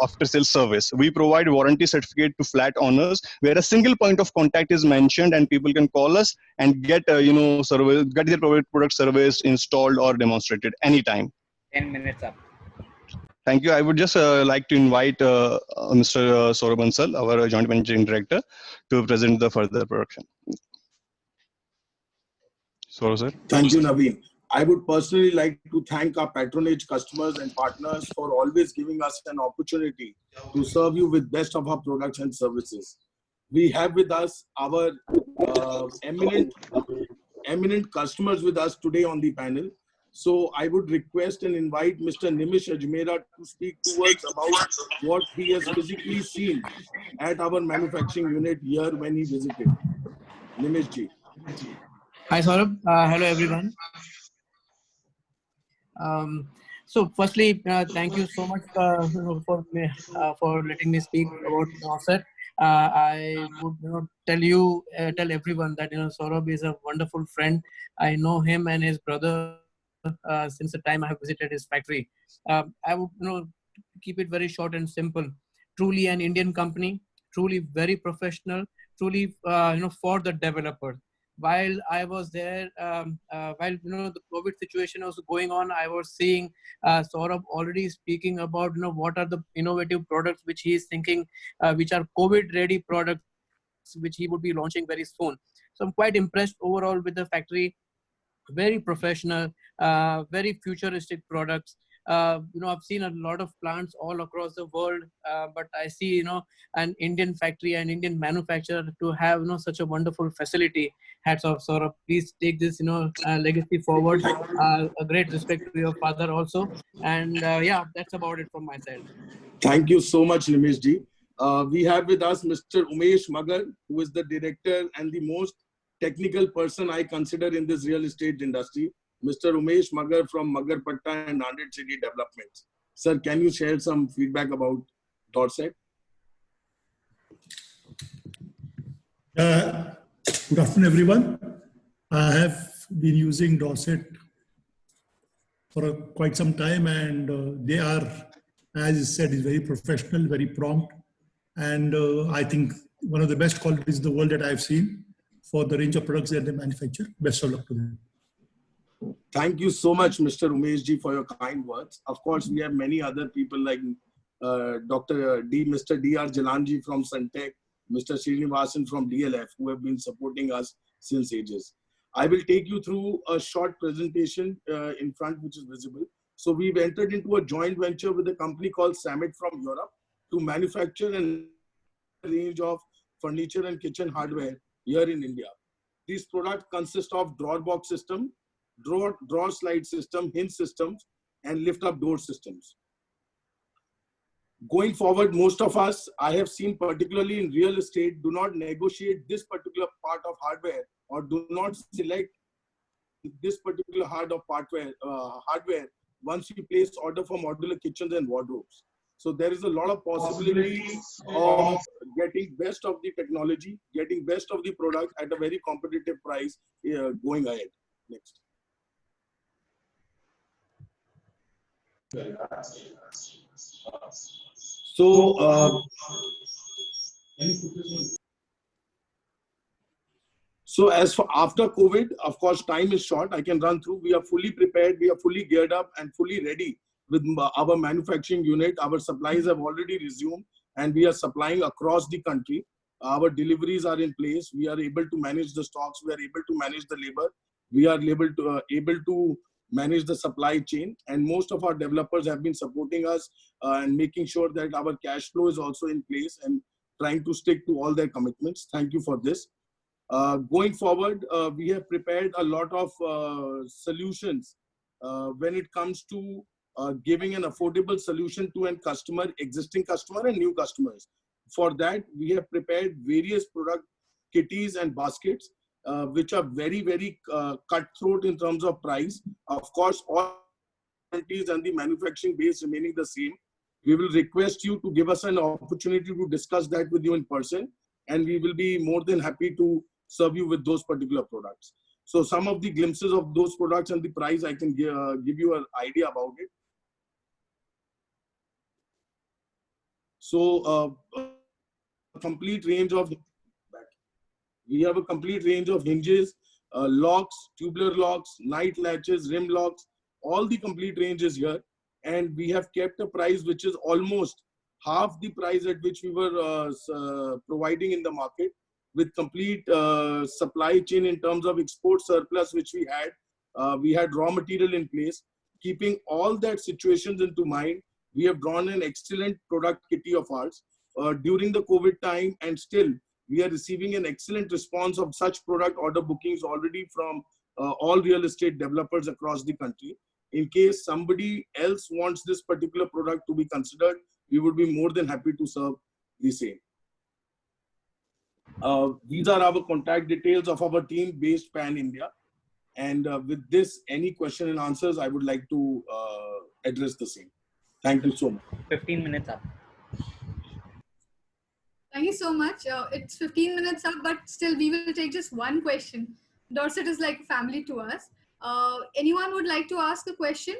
after-sale service. We provide warranty certificate to flat owners, where a single point of contact is mentioned, and people can call us and get get their product serviced, installed, or demonstrated anytime. 10 minutes up. Thank you. I would just like to invite Mr. Saurabh Bansal, our Joint Managing Director, to present the further production. Saurabh, sir. Thank you, Naveen. I would personally like to thank our patronage customers and partners for always giving us an opportunity to serve you with best of our products and services. We have with us our eminent customers with us today on the panel. So I would request and invite Mr. Nimish Ajmera to speak to us about what he has physically seen at our manufacturing unit here when he visited. Nimish ji. Hi Saurabh, hello everyone. So firstly, thank you so much for letting me speak about Dorset. I would tell everyone that Saurabh is a wonderful friend. I know him and his brother since the time I have visited his factory. I would keep it very short and simple. Truly an Indian company, truly very professional, truly for the developer. While I was there, while the COVID situation was going on, I was seeing Saurabh already speaking about what are the innovative products which he is thinking, which are COVID-ready products, which he would be launching very soon. So I'm quite impressed overall with the factory. Very professional, very futuristic products. I've seen a lot of plants all across the world, but I see, an Indian factory, an Indian manufacturer to have, such a wonderful facility. Hats off, Saurabh. Please take this, legacy forward. A great respect to your father also. And yeah, that's about it from my side. Thank you so much, Nimish ji. We have with us Mr. Umesh Magar, who is the director and the most technical person I consider in this real estate industry. Mr. Umesh Magar from Magar Patta and Nanded City Developments. Sir, can you share some feedback about Dorset? Good afternoon, everyone. I have been using Dorset for quite some time, and they are, as you said, is very professional, very prompt, and I think one of the best qualities in the world that I've seen for the range of products that they manufacture. Best of luck to them. Thank you so much, Mr. Umesh ji, for your kind words. Of course, we have many other people like Mr. D.R. Jalanji from Suntech, Mr. Srinivasan from DLF, who have been supporting us since ages. I will take you through a short presentation in front, which is visible. So we've entered into a joint venture with a company called Samet from Europe to manufacture a range of furniture and kitchen hardware here in India. These products consist of drawer box system, drawer slide system, hinge systems, and lift up door systems. Going forward, most of us, I have seen particularly in real estate, do not negotiate this particular part of hardware or do not select this particular hardware once you place order for modular kitchens and wardrobes. So there is a lot of possibility of getting best of the technology, getting best of the product at a very competitive price going ahead. Next. So as for after COVID, of course, time is short. I can run through. We are fully prepared. We are fully geared up and fully ready with our manufacturing unit. Our supplies have already resumed and we are supplying across the country. Our deliveries are in place. We are able to manage the stocks. We are able to manage the labor. We are able to manage the supply chain. And most of our developers have been supporting us and making sure that our cash flow is also in place and trying to stick to all their commitments. Thank you for this. Going forward, we have prepared a lot of solutions when it comes to giving an affordable solution to an customer, existing customer and new customers. For that, we have prepared various product kitties and baskets, which are very, very cutthroat in terms of price. Of course, all guarantees and the manufacturing base remaining the same. We will request you to give us an opportunity to discuss that with you in person, and we will be more than happy to serve you with those particular products. So some of the glimpses of those products and the price, I can give you an idea about it. So complete range of, we have a complete range of hinges, locks, tubular locks, night latches, rim locks, all the complete range is here. and we have kept a price which is almost half the price at which we were providing in the market, with complete supply chain in terms of export surplus which we had. We had raw material in place. Keeping all that situations into mind, we have drawn an excellent product kitty of ours during the COVID time, and still we are receiving an excellent response of such product order bookings already from all real estate developers across the country. In case somebody else wants this particular product to be considered, we would be more than happy to serve the same. These are our contact details of our team based pan-India. And with this, any question and answers, I would like to address the same. Thank you so much. 15 minutes up. Thank you so much. It's 15 minutes up, but still we will take just one question. Dorset is like family to us. Anyone would like to ask a question?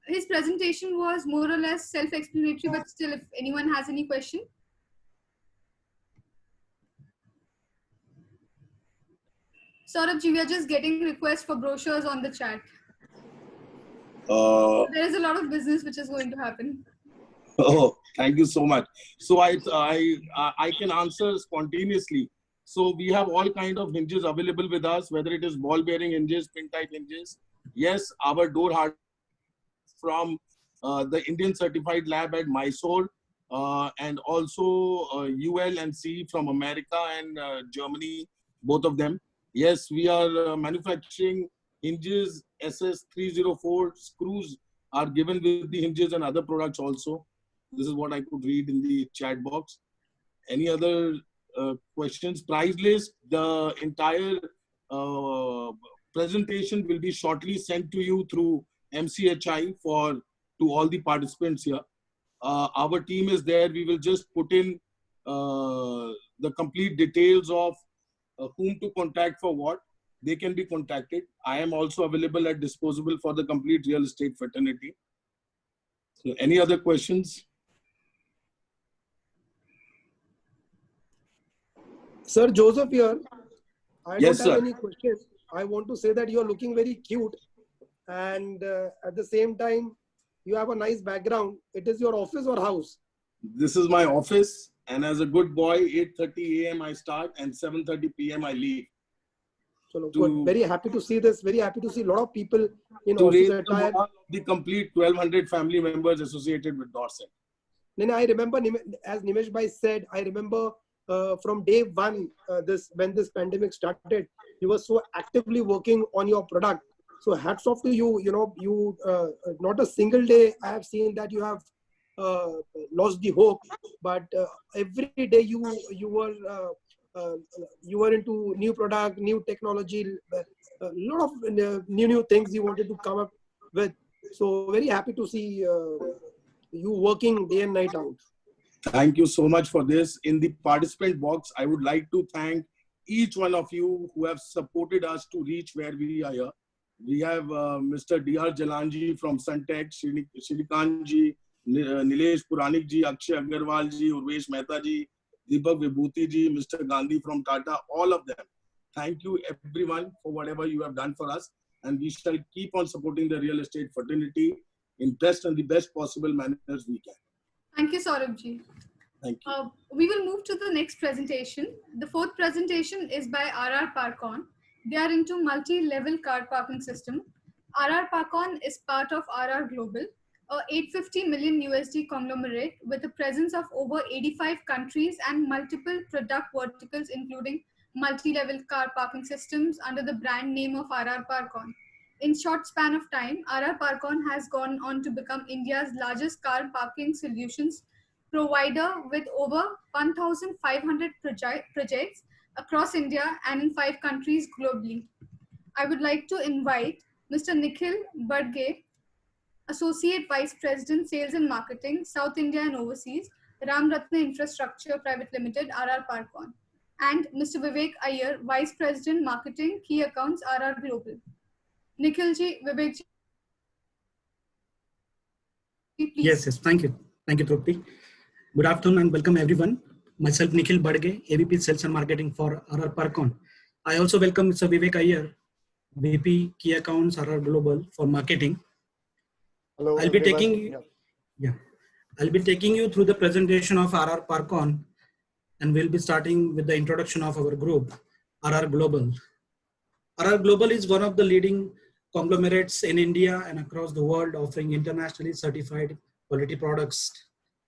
His presentation was more or less self-explanatory, but still, if anyone has any question. Saurabh, we are just getting requests for brochures on the chat. There is a lot of business which is going to happen. Oh, thank you so much. So I can answer spontaneously. So we have all kind of hinges available with us, whether it is ball bearing hinges, pin type hinges. Yes, our door hard from the Indian certified lab at Mysore, and also UL and C from America and Germany, both of them. Yes, we are manufacturing hinges, SS304 screws are given with the hinges and other products also. This is what I could read in the chat box. Any other questions? Price list, the entire presentation will be shortly sent to you through MCHI to all the participants here. Our team is there. We will just put in the complete details of whom to contact for what. They can be contacted. I am also available at disposable for the complete real estate fraternity. So any other questions? Sir, Joseph here. I Yes, don't have sir. any questions. I want to say that you are looking very cute, and at the same time, you have a nice background. It is your office or house? This is my office, and as a good boy, 8:30 a.m. I start and 7:30 p.m. I leave. So good. Very happy to see this. Very happy to see a lot of people in To office raise the attire. morale of the complete 1,200 family members associated with Dorset. Then I remember, as Nimesh Bhai said, I remember from day one, when this pandemic started, you were so actively working on your product. So hats off to you. You know, you not a single day I have seen that you have lost the hope, but every day you were into new product, new technology, a lot of new things you wanted to come up with. So very happy to see you working day and night out. Thank you so much for this. In the participant box, I would like to thank each one of you who have supported us to reach where we are here. We have Mr. D.R. Jalanji from Suntech, Shrikanji, Nilesh Puranik ji, Akshay Agarwal ji, Urvesh Mehta ji, Deepak Vibhuti ji, Mr. Gandhi from Tata, all of them. Thank you everyone for whatever you have done for us, and we shall keep on supporting the real estate fraternity in best and the best possible manners we can. Thank you, Saurabh ji. Thank you. We will move to the next presentation. The fourth presentation is by RR Parkon. They are into multi-level car parking system. RR Parkon is part of RR Global, a $850 million USD conglomerate with a presence of over 85 countries and multiple product verticals, including multi-level car parking systems under the brand name of RR Parkon. In short span of time, RR Parkon has gone on to become India's largest car parking solutions provider with over 1,500 projects across India and in 5 countries globally. I would like to invite Mr. Nikhil Badge, Associate Vice President, Sales and Marketing, South India and Overseas, Ram Ratna Infrastructure Private Limited, RR Parkon, and Mr. Vivek Iyer, Vice President, Marketing, Key Accounts, RR Global. Nikhil ji, Vivek ji, please. Yes, thank you. Thank you, Trupti. Good afternoon and welcome everyone. Myself, Nikhil Badge, AVP Sales and Marketing for RR Parkon. I also welcome Mr. Vivek Iyer, VP Key Accounts, RR Global for Marketing. I'll be everyone. I'll be taking you through the presentation of RR Parkon, and we'll be starting with the introduction of our group, RR Global. RR Global is one of the leading conglomerates in India and across the world, offering internationally certified quality products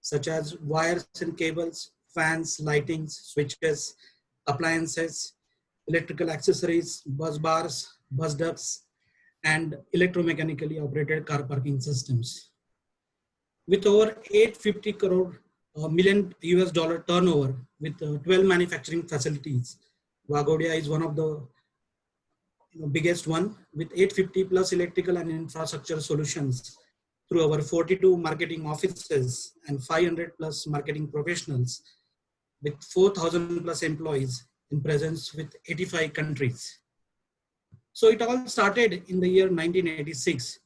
such as wires and cables, fans, lightings, switches, appliances, electrical accessories, bus bars, bus ducts, and electromechanically operated car parking systems. With over 850 crore million US dollar turnover with 12 manufacturing facilities, Wagodia is one of the biggest one with 850 plus electrical and infrastructure solutions through our 42 marketing offices and 500 plus marketing professionals with 4,000 plus employees in presence with 85 countries. So it all started in the year 1986,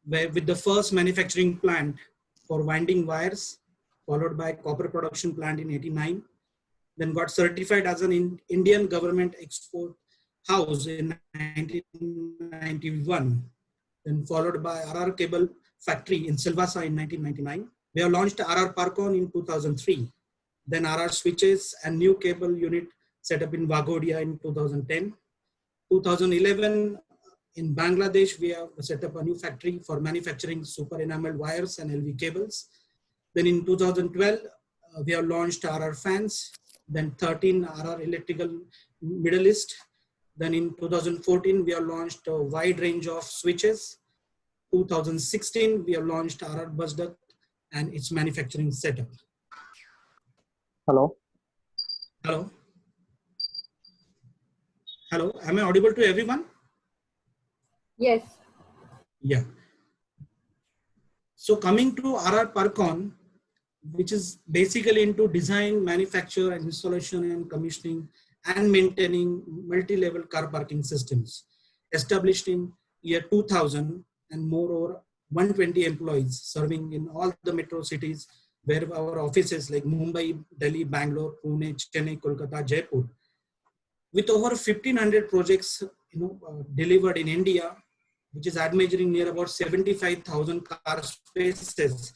where with the first manufacturing plant for winding wires, followed by copper production plant in 89, then got certified as an Indian government export house in 1991, then followed by RR Cable Factory in Silvassa in 1999. We have launched RR Parkon in 2003, then RR Switches and new cable unit set up in Wagodia in 2010. 2011, in Bangladesh, we have set up a new factory for manufacturing super enameled wires and LV cables. Then in 2012, we have launched RR Fans, then 13 RR Electrical Middle East. Then in 2014, we have launched a wide range of switches. 2016, we have launched RR Bus Duct and its manufacturing setup. Hello. Hello. Hello, am I audible to everyone? Yes. Yeah. So coming to RR Parkon, which is basically into design, manufacture, and installation and commissioning and maintaining multi-level car parking systems, established in year 2000 and moreover 120 employees serving in all the metro cities where our offices like Mumbai, Delhi, Bangalore, Pune, Chennai, Kolkata, Jaipur. With over 1,500 projects delivered in India, which is measuring near about 75,000 car spaces,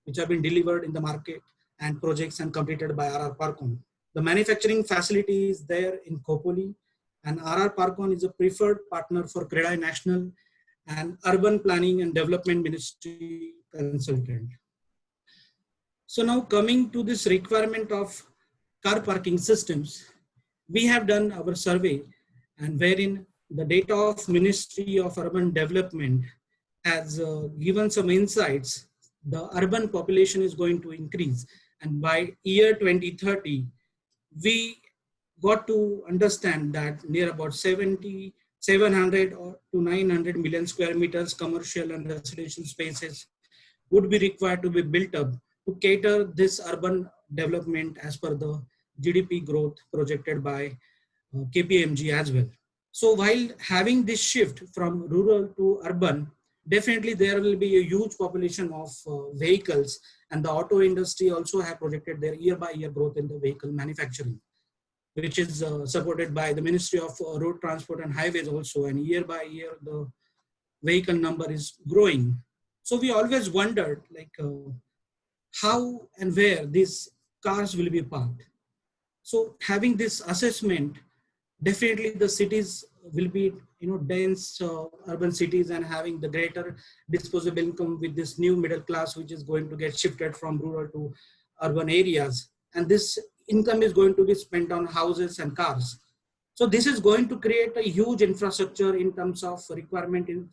which have been delivered in the market and projects and completed by RR Parkon. The manufacturing facility is there in Khopoli, and RR Parkon is a preferred partner for CREDAI National and Urban Planning and Development Ministry consultant. So now coming to this requirement of car parking systems, we have done our survey, and wherein the data of Ministry of Urban Development has given some insights. The urban population is going to increase, and by year 2030, we got to understand that near about 700 to 900 million square meters commercial and residential spaces would be required to be built up to cater this urban development as per the GDP growth projected by KPMG as well. So while having this shift from rural to urban, definitely there will be a huge population of vehicles, and the auto industry also have projected their year by year growth in the vehicle manufacturing, which is supported by the Ministry of Road Transport and Highways also, and year by year the vehicle number is growing. So we always wondered like how and where these cars will be parked. So having this assessment, definitely the cities will be dense urban cities and having the greater disposable income with this new middle class, which is going to get shifted from rural to urban areas, and this income is going to be spent on houses and cars. So this is going to create a huge infrastructure in terms of requirement in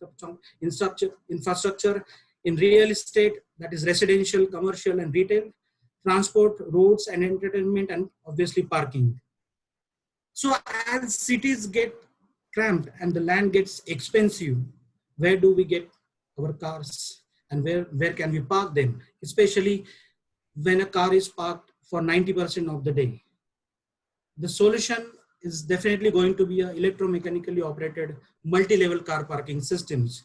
infrastructure in real estate, that is residential, commercial and retail, transport, roads and entertainment, and obviously parking. So as cities get cramped and the land gets expensive, where do we get our cars and where can we park them, especially when a car is parked for 90% of the day? The solution is definitely going to be a electromechanically operated multi-level car parking systems,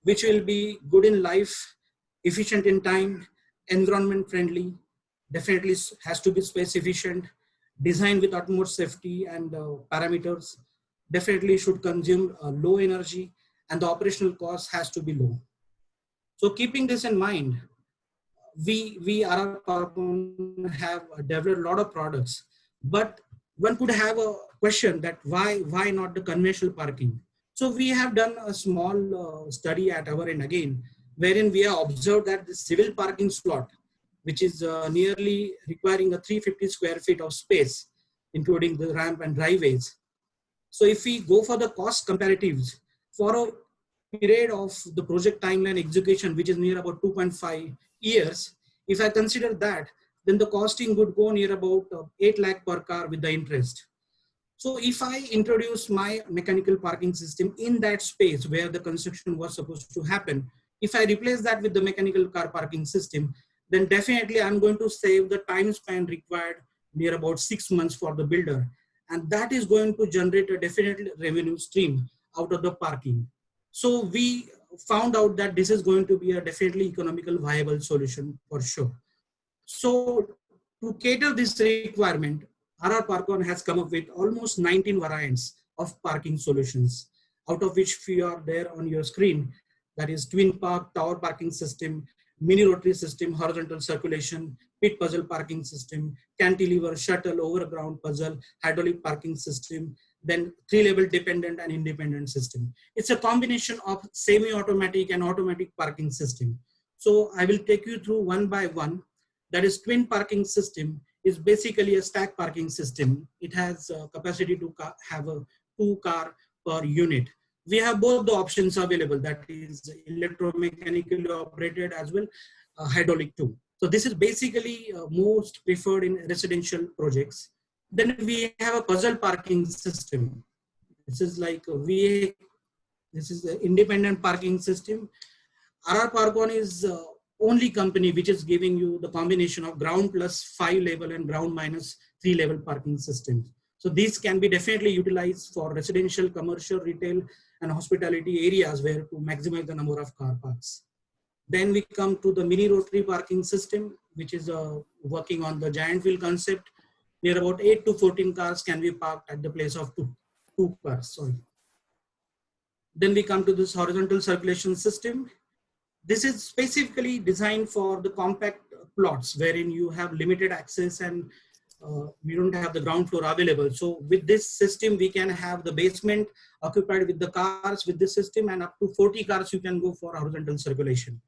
which will be good in life, efficient in time, environment friendly, definitely has to be space efficient, designed with utmost safety and parameters, definitely should consume low energy, and the operational cost has to be low. So keeping this in mind, we RR Parkon have developed a lot of products, but one could have a question that why not the conventional parking? So we have done a small study at our end again, wherein we have observed that the civil parking slot, which is nearly requiring a 350 square feet of space, including the ramp and driveways. So if we go for the cost comparatives for a period of the project timeline execution, which is near about 2.5 years, if I consider that, then the costing would go near about 8 lakh per car with the interest. So if I introduce my mechanical parking system in that space where the construction was supposed to happen, if I replace that with the mechanical car parking system, then definitely I'm going to save the time span required near about 6 months for the builder. And that is going to generate a definite revenue stream out of the parking. So we found out that this is going to be a definitely economical viable solution for sure. So to cater this requirement, RR Parkon has come up with almost 19 variants of parking solutions, out of which few are there on your screen. That is twin park, tower parking system, mini rotary system, horizontal circulation, pit puzzle parking system, cantilever, shuttle, overground puzzle, hydraulic parking system, then 3-level dependent and independent system. It's a combination of semi-automatic and automatic parking system. So I will take you through one by one. That is twin parking system is basically a stack parking system. It has a capacity to have a 2 car per unit. We have both the options available, that is electromechanically operated as well, hydraulic too. So this is basically most preferred in residential projects. Then we have a puzzle parking system. This is like this is the independent parking system. RR Parkon is only company which is giving you the combination of ground plus 5 level and ground minus 3 level parking systems. So these can be definitely utilized for residential, commercial, retail, and hospitality areas where to maximize the number of car parks. Then we come to the mini rotary parking system, which is working on the giant wheel concept. Near about 8 to 14 cars can be parked at the place of two cars. Sorry. Then we come to this horizontal circulation system. This is specifically designed for the compact plots wherein you have limited access and we don't have the ground floor available. So with this system, we can have the basement occupied with the cars with this system, and up to 40 cars you can go for horizontal circulation.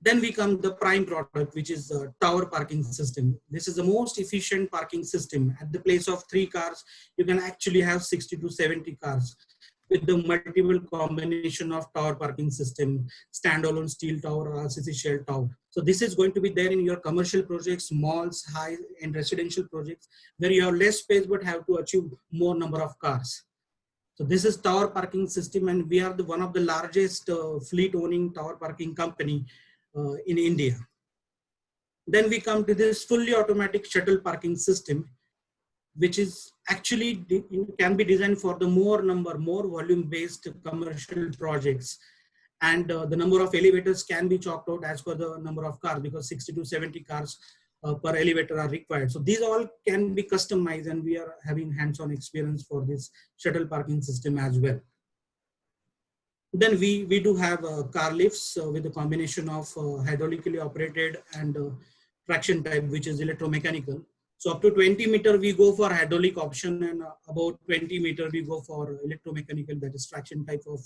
Then we come the prime product, which is the tower parking system. This is the most efficient parking system. At the place of 3 cars, you can actually have 60 to 70 cars with the multiple combination of tower parking system, standalone steel tower or RCC shell tower. So this is going to be there in your commercial projects, malls, high and residential projects, where you have less space but have to achieve more number of cars. So this is tower parking system, and we are one of the largest fleet owning tower parking company in India. Then we come to this fully automatic shuttle parking system, which is actually can be designed for the more volume based commercial projects. And the number of elevators can be chalked out as per the number of cars, because 60 to 70 cars per elevator are required. So these all can be customized, and we are having hands-on experience for this shuttle parking system as well. Then we do have car lifts with a combination of hydraulically operated and traction type, which is electromechanical. So up to 20 meter we go for hydraulic option, and about 20 meter we go for electromechanical, that is traction type of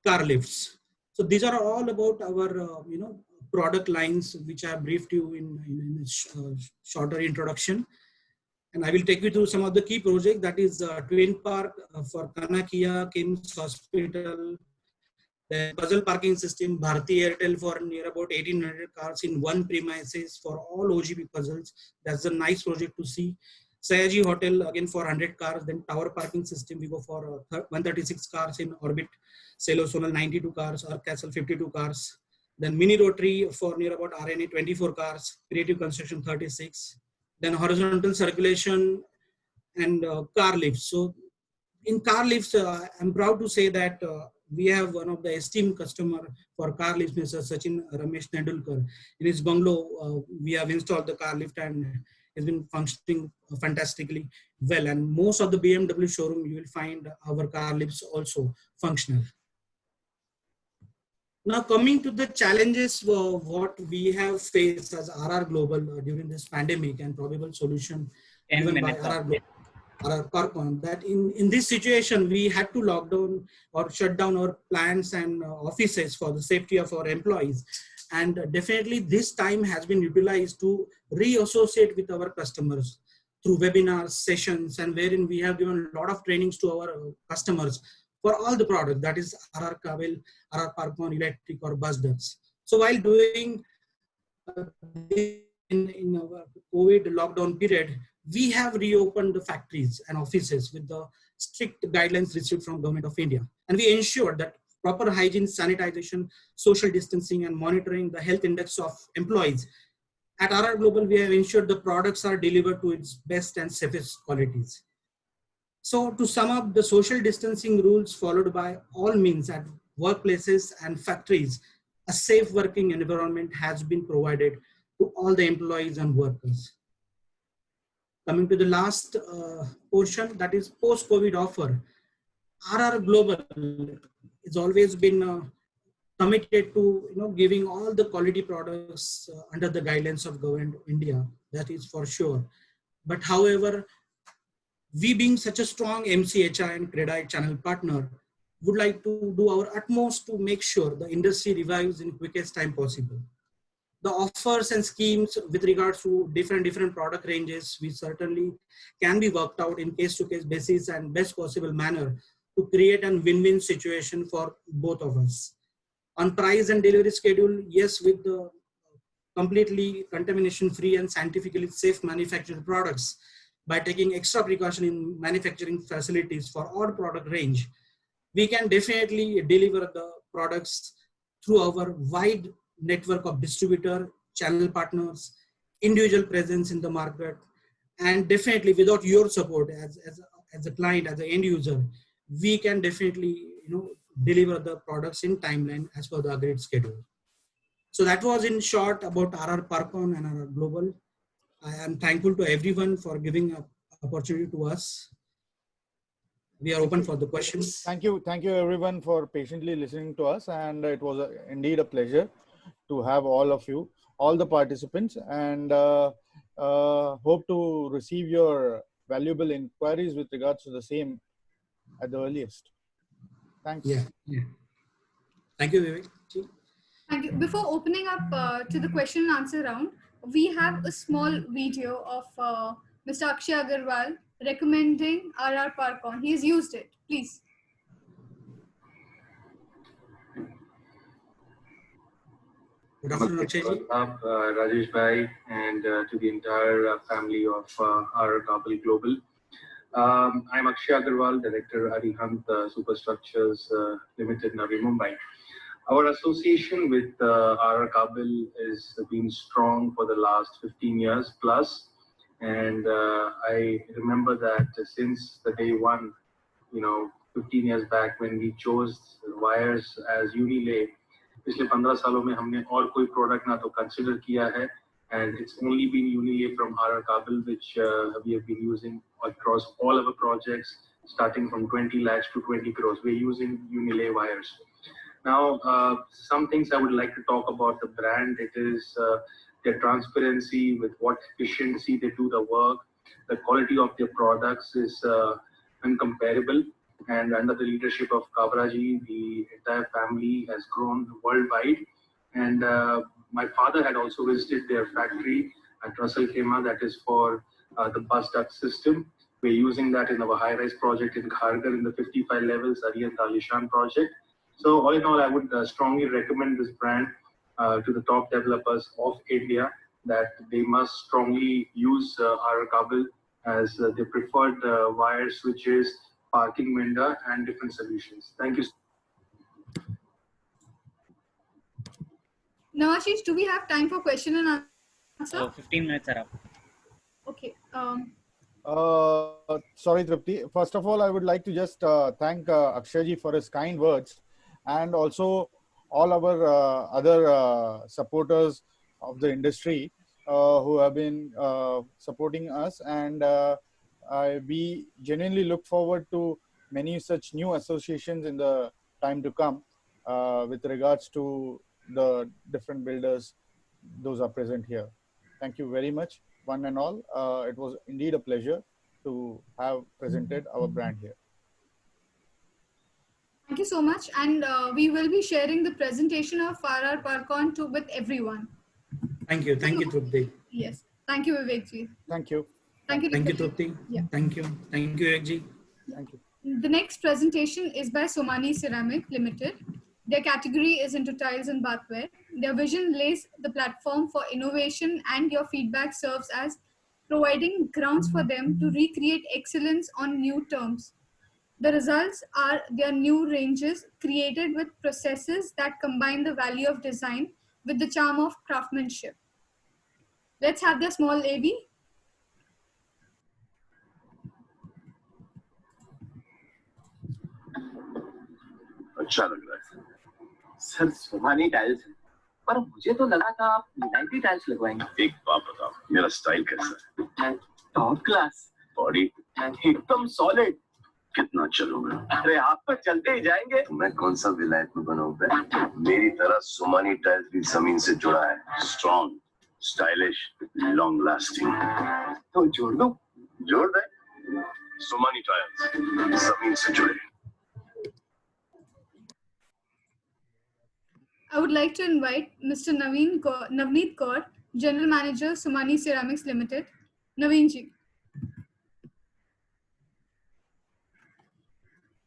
car lifts. So these are all about our product lines, which I briefed you in shorter introduction. And I will take you through some of the key projects. That is Twin Park for Kanakia, KIMS Hospital, the puzzle parking system, Bharti Airtel for near about 1800 cars in one premises for all OGP puzzles. That's a nice project to see. Sayaji Hotel again for 100 cars. Then tower parking system, we go for 136 cars in Orbit, Selo Sonal 92 cars, or Castle 52 cars. Then mini rotary for near about RNA 24 cars, creative construction 36. Then horizontal circulation and car lifts. So in car lifts, I'm proud to say that we have one of the esteemed customer for car lifts, Mr. Sachin Ramesh Tendulkar. In his bungalow, we have installed the car lift, and it's been functioning fantastically well. And most of the BMW showroom, you will find our car lifts also functional. Now coming to the challenges what we have faced as RR Global during this pandemic and probable solution given by RR Global, RR Parkon, that in this situation we had to lock down or shut down our plants and offices for the safety of our employees. And definitely this time has been utilized to reassociate with our customers through webinars, sessions, and wherein we have given a lot of trainings to our customers for all the products, that is RR Kabel, RR Parkon, electric or bus ducts. So while doing in our COVID lockdown period, we have reopened the factories and offices with the strict guidelines received from Government of India. And we ensured that proper hygiene, sanitization, social distancing, and monitoring the health index of employees. At RR Global, we have ensured the products are delivered to its best and safest qualities. So to sum up, the social distancing rules followed by all means at workplaces and factories, a safe working environment has been provided to all the employees and workers. Coming to the last portion, that is post-COVID offer. RR Global has always been committed to giving all the quality products under the guidelines of Government of India. That is for sure. But however, we being such a strong MCHI and CREDAI channel partner would like to do our utmost to make sure the industry revives in quickest time possible. The offers and schemes with regards to different product ranges, we certainly can be worked out in case-to-case basis and best possible manner to create a win-win situation for both of us. On price and delivery schedule, yes, with the completely contamination-free and scientifically safe manufactured products, by taking extra precaution in manufacturing facilities for all product range, we can definitely deliver the products through our wide network of distributor, channel partners, individual presence in the market, and definitely without your support as a client, as an end user, we can definitely deliver the products in timeline as per the agreed schedule. So that was in short about RR Parkon and RR Global. I am thankful to everyone for giving an opportunity to us. We are open for the questions. Thank you everyone for patiently listening to us, and it was indeed a pleasure to have all of you, all the participants, and hope to receive your valuable inquiries with regards to the same at the earliest. Thanks. Yeah. Thank you, Vivek. Thank you. Before opening up to the question and answer round, we have a small video of Mr. Akshay Agarwal recommending RR Parkon. He has used it. Please. Good afternoon, Akshay ji. Rajesh Bhai, and to the entire family of RR Global. I'm Akshay Agarwal, Director, Arihant Superstructures Limited, Navi Mumbai. Our association with RR Kabel has been strong for the last 15 years plus, and I remember that since the day one, 15 years back when we chose wires as Unilay, पिछले 15 सालों में हमने और कोई product ना तो consider किया है, and it's only been Unilay from RR Kabel which we have been using across all of our projects, starting from 20 lakhs to 20 crores. We're using Unilay wires. Now, some things I would like to talk about the brand. It is their transparency, with what efficiency they do the work. The quality of their products is incomparable. And under the leadership of Kabraji, the entire family has grown worldwide. And my father had also visited their factory at Russell Khema, that is for the bus duct system. We're using that in our high-rise project in Kharghar in the 55 levels, Arihant Alishan project. So all in all, I would strongly recommend this brand to the top developers of India, that they must strongly use RR Kabel as their preferred wire switches, parking window, and different solutions. Thank you. Now, Ashish, do we have time for question and answer? 15 minutes are up. Okay. Sorry, Trupti. First of all, I would like to just thank Akshayji for his kind words, and also all our other supporters of the industry who have been supporting us, and we genuinely look forward to many such new associations in the time to come. with regards to the different builders, those are present here. Thank you very much, one and all. It was indeed a pleasure to have presented our brand here. Thank you so much. And we will be sharing the presentation of RR Parkon with everyone. Thank you. Thank you, Trupti. Yes. Thank you, Vivekji. Thank you. Thank you, Thank you, Nikita. Trupti. Yeah. Thank you. Thank you, Ekji. Thank you. The next presentation is by Somani Ceramic Limited. Their category is into tiles and bathware. Their vision lays the platform for innovation, and your feedback serves as providing grounds for them to recreate excellence on new terms. The results are their new ranges created with processes that combine the value of design with the charm of craftsmanship. Let's have their small AV. अच्छा लग रहा है sir Somani tiles है, पर मुझे तो लगा था आप इलायची टाइल्स लगवाएंगे। एक बात बताओ, मेरा स्टाइल कैसा है? टॉप क्लास, बॉडी एकदम सॉलिड। कितना चलूंगा? अरे आप तो चलते ही जाएंगे। तो मैं कौन सा विलायत में बना हूँ? मेरी तरह सोमानी टाइल्स भी जमीन से जुड़ा है, स्ट्रॉन्ग, स्टाइलिश, लॉन्ग लास्टिंग। तो जोड़ दो। जोड़ दे। सोमानी टाइल्स, जमीन से जुड़े। I would like to invite Mr. Navneet Kaur, General Manager, Somani Ceramics Limited. Naveen ji.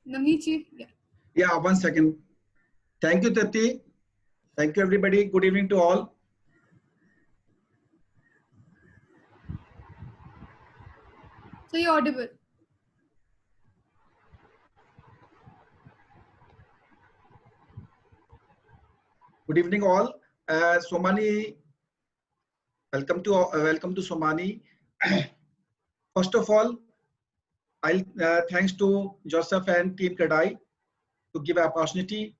Navneet ji. Yeah. Yeah, 1 second. Thank you, Tati. Thank you, everybody. Good evening to all. So you're audible. Good evening, all. Somani, welcome to Somani. First of all, I'll thanks to Joseph and Team Kadai to give an opportunity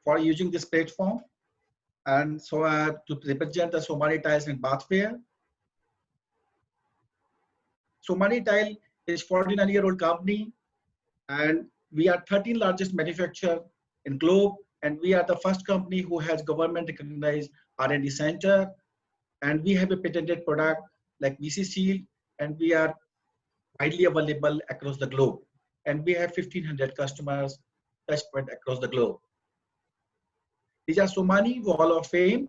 for using this platform, and so to represent the Somani Tiles and Bathware. Somani Tile is 49-year-old company, and we are 13th largest manufacturer in globe. And we are the first company who has government recognized R&D center, and we have a patented product like VC Seal, and we are widely available across the globe. And we have 1,500 customers touchpoint across the globe. These are Somani Wall of Fame.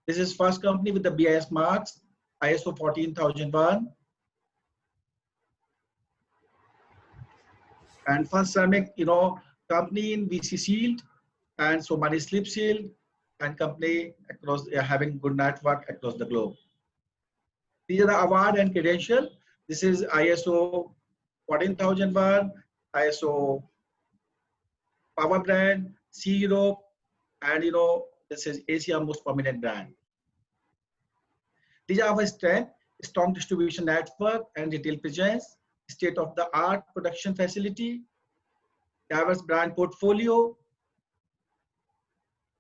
This is first company with the BIS marks, ISO 14001. And first ceramic, company in VC Sealed, and Somani Slip Seal, and company across having good network across the globe. These are the award and credential. This is ISO 14001, ISO Power Brand, C Europe, and this is Asia most prominent brand. These are our strength: strong distribution network and retail presence, state-of-the-art production facility, diverse brand portfolio.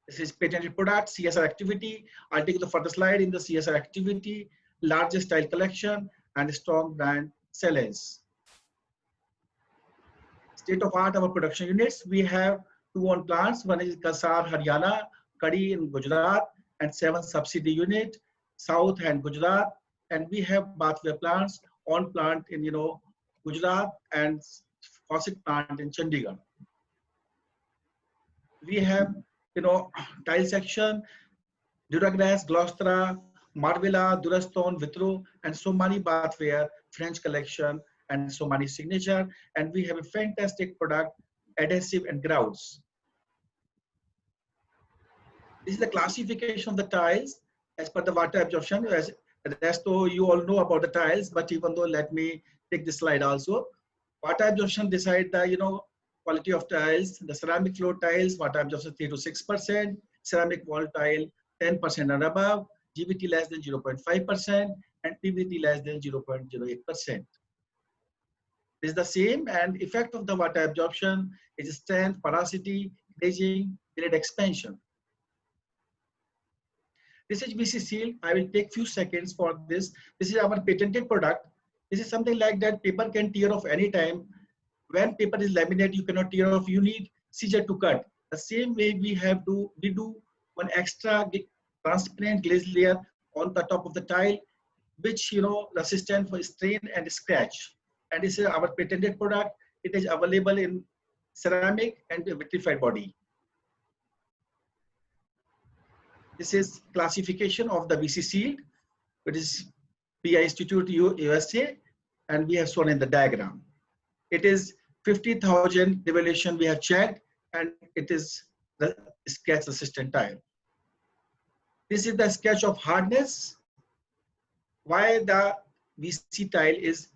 This is patented product, CSR activity. I'll take the further slide in the CSR activity, largest tile collection, and strong brand salience. State of art, our production units. We have 2 own plants. One is Kasar, Haryana, Kadi in Gujarat, and 7 subsidy unit, South and Gujarat. And we have bathware plants, on plant in Gujarat, and faucet plant in Chandigarh. We have tile section, Duraglass, Gloucester, Marvilla, Durastone, Vitro, and Somani Bathware, French collection, and Somani signature. And we have a fantastic product, adhesive and grouts. This is the classification of the tiles as per the water absorption. As though you all know about the tiles, but even though, let me take this slide also. Water absorption decide the quality of tiles. The ceramic floor tiles, water absorption 3 to 6%, ceramic wall tile 10% and above, GVT less than 0.5%, and PVT less than 0.08%. This is the same, and effect of the water absorption is strength, porosity, glazing, grade expansion. This is VC Seal. I will take few seconds for this. This is our patented product. This is something like that paper can tear off any time. When paper is laminated, you cannot tear off. You need scissor to cut. The same way we do one extra transparent glaze layer on the top of the tile, which resistant for strain and scratch. And this is our patented product. It is available in ceramic and vitrified body. This is classification of the VC Shield, which is PI Institute USA, and we have shown in the diagram. It is 50,000 evaluation we have checked, and it is the scratch resistant tile. This is the sketch of hardness. Why the VC tile is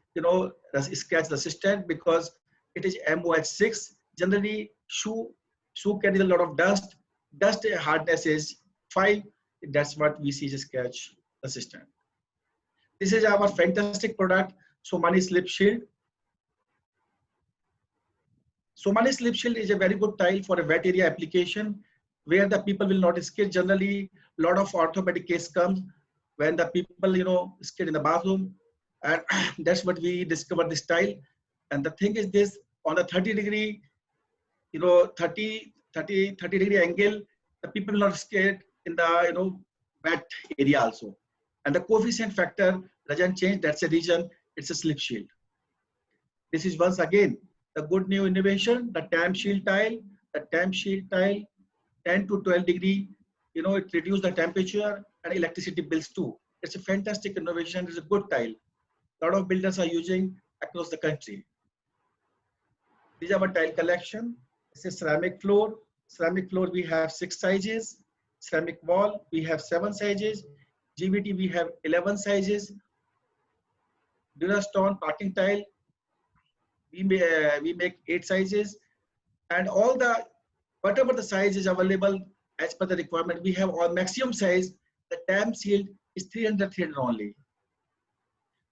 scratch resistant? Because it is MOH6. Generally, shoe carries a lot of dust. Dust hardness is 5. That's what VC is scratch resistant. This is our fantastic product, Somany Slip Shield. Somany Slip Shield is a very good tile for a wet area application where the people will not skid. Generally, a lot of orthopedic case comes when the people, skid in the bathroom, and that's what we discovered this tile. And the thing is this, on the 30-degree, 30-degree angle, the people will not skid in the, wet area also. And the coefficient factor doesn't change. That's the reason it's a slip shield. This is once again the good new innovation, the TAM shield tile. The TAM shield tile, 10 to 12 degree, it reduces the temperature and electricity bills too. It's a fantastic innovation. It's a good tile. A lot of builders are using across the country. This is our tile collection. This is ceramic floor. Ceramic floor, we have 6 sizes. Ceramic wall, we have 7 sizes. GVT, we have 11 sizes. Durastone parking tile, we make 8 sizes. And all the, whatever the size is available as per the requirement, we have all maximum size. The TAM shield is 300 only.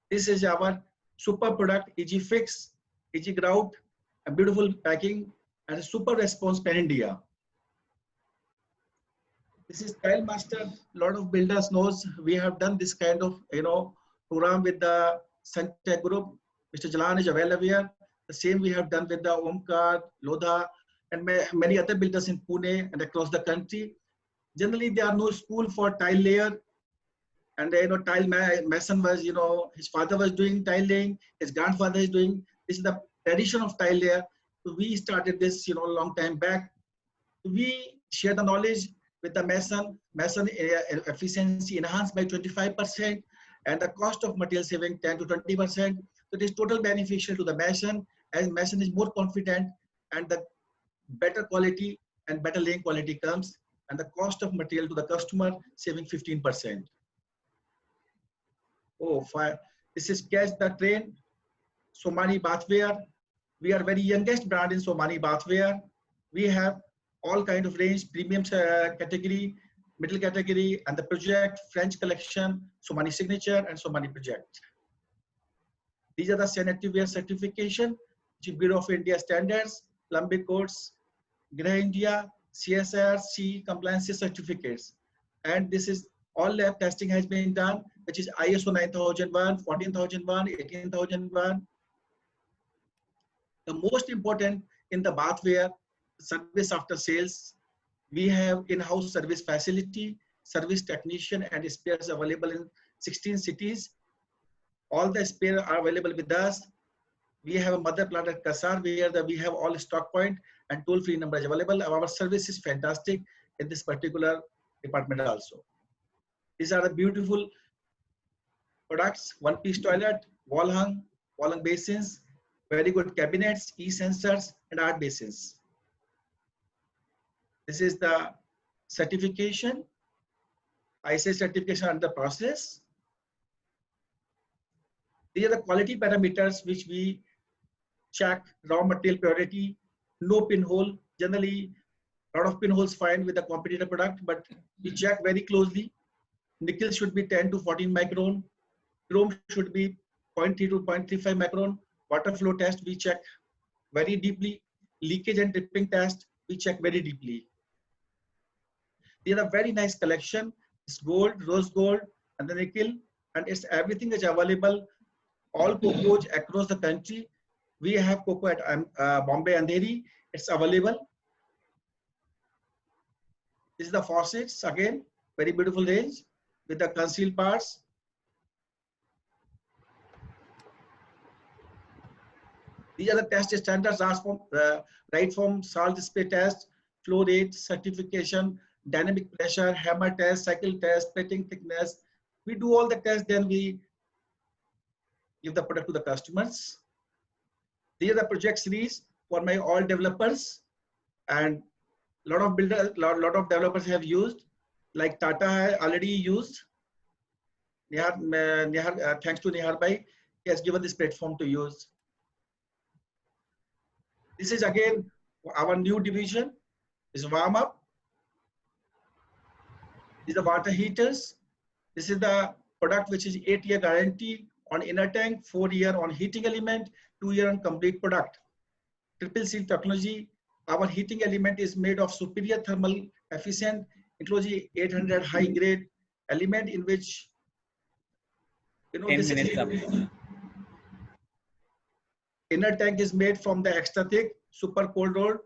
This is our super product, Easy Fix, Easy Grout, a beautiful packing, and a super response pan India. This is Tile Master. A lot of builders knows we have done this kind of program with the Suntech Group. Mr. Jalan is well aware. The same we have done with the Omkar, Lodha, and many other builders in Pune and across the country. Generally, there are no school for tile layer. And tile mason was, his father was doing tile laying, his grandfather is doing. This is the tradition of tile layer. So we started this, a long time back. We share the knowledge with the mason efficiency enhanced by 25%, and the cost of material saving 10 to 20%. So it is total beneficial to the mason, as mason is more confident, and the better quality and better laying quality comes, and the cost of material to the customer saving 15%. Oh, fine. This is Catch the Train, Somany Bathware. We are very youngest brand in Somany Bathware. We have all kind of range, premium category, middle category, and the project, French collection, Somany Signature, and Somany Project. These are the sanitary ware certification, Bureau of India standards, Plumbing codes, Greh India, CSIR, C compliance certificates. And this is all lab testing has been done, which is ISO 9001, 14001, 18001. The most important in the bathware, service after sales, we have in-house service facility, service technician, and spares available in 16 cities. All the spares are available with us. We have a mother plant at Kasar where we have all stock point and toll-free numbers available. Our service is fantastic in this particular department also. These are the beautiful products: one-piece toilet, wall hung basins, very good cabinets, e-sensors, and art basins. This is the certification, ISA certification under process. These are the quality parameters which we check: raw material purity, no pinhole. Generally, a lot of pinholes find with the competitor product, but we check very closely. Nickel should be 10 to 14 micron. Chrome should be 0.3 to 0.35 micron. Water flow test, we check very deeply. Leakage and dripping test, we check very deeply. They are a very nice collection. It's gold, rose gold, and the nickel, and it's everything is available. All cocos across the country. We have coco at Bombay Andheri. It's available. This is the faucets again, very beautiful range with the concealed parts. These are the test standards asked from right from salt spray test, flow rate, certification, dynamic pressure, hammer test, cycle test, plating thickness. We do all the tests, then we give the product to the customers. These are the project series for my all developers, and lot of builders, lot of developers have used, like Tata has already used. Nihar, thanks to Nihar Bhai, he has given this platform to use. This is again our new division, is warm up. These are water heaters. This is the product which is 8-year guarantee on inner tank, 4-year on heating element, 2-year on complete product. Triple seal technology. Our heating element is made of superior thermal efficient, including 800 high grade element in which, you know, 10 this minutes is, up. inner tank is made from the extra thick, super cold rolled,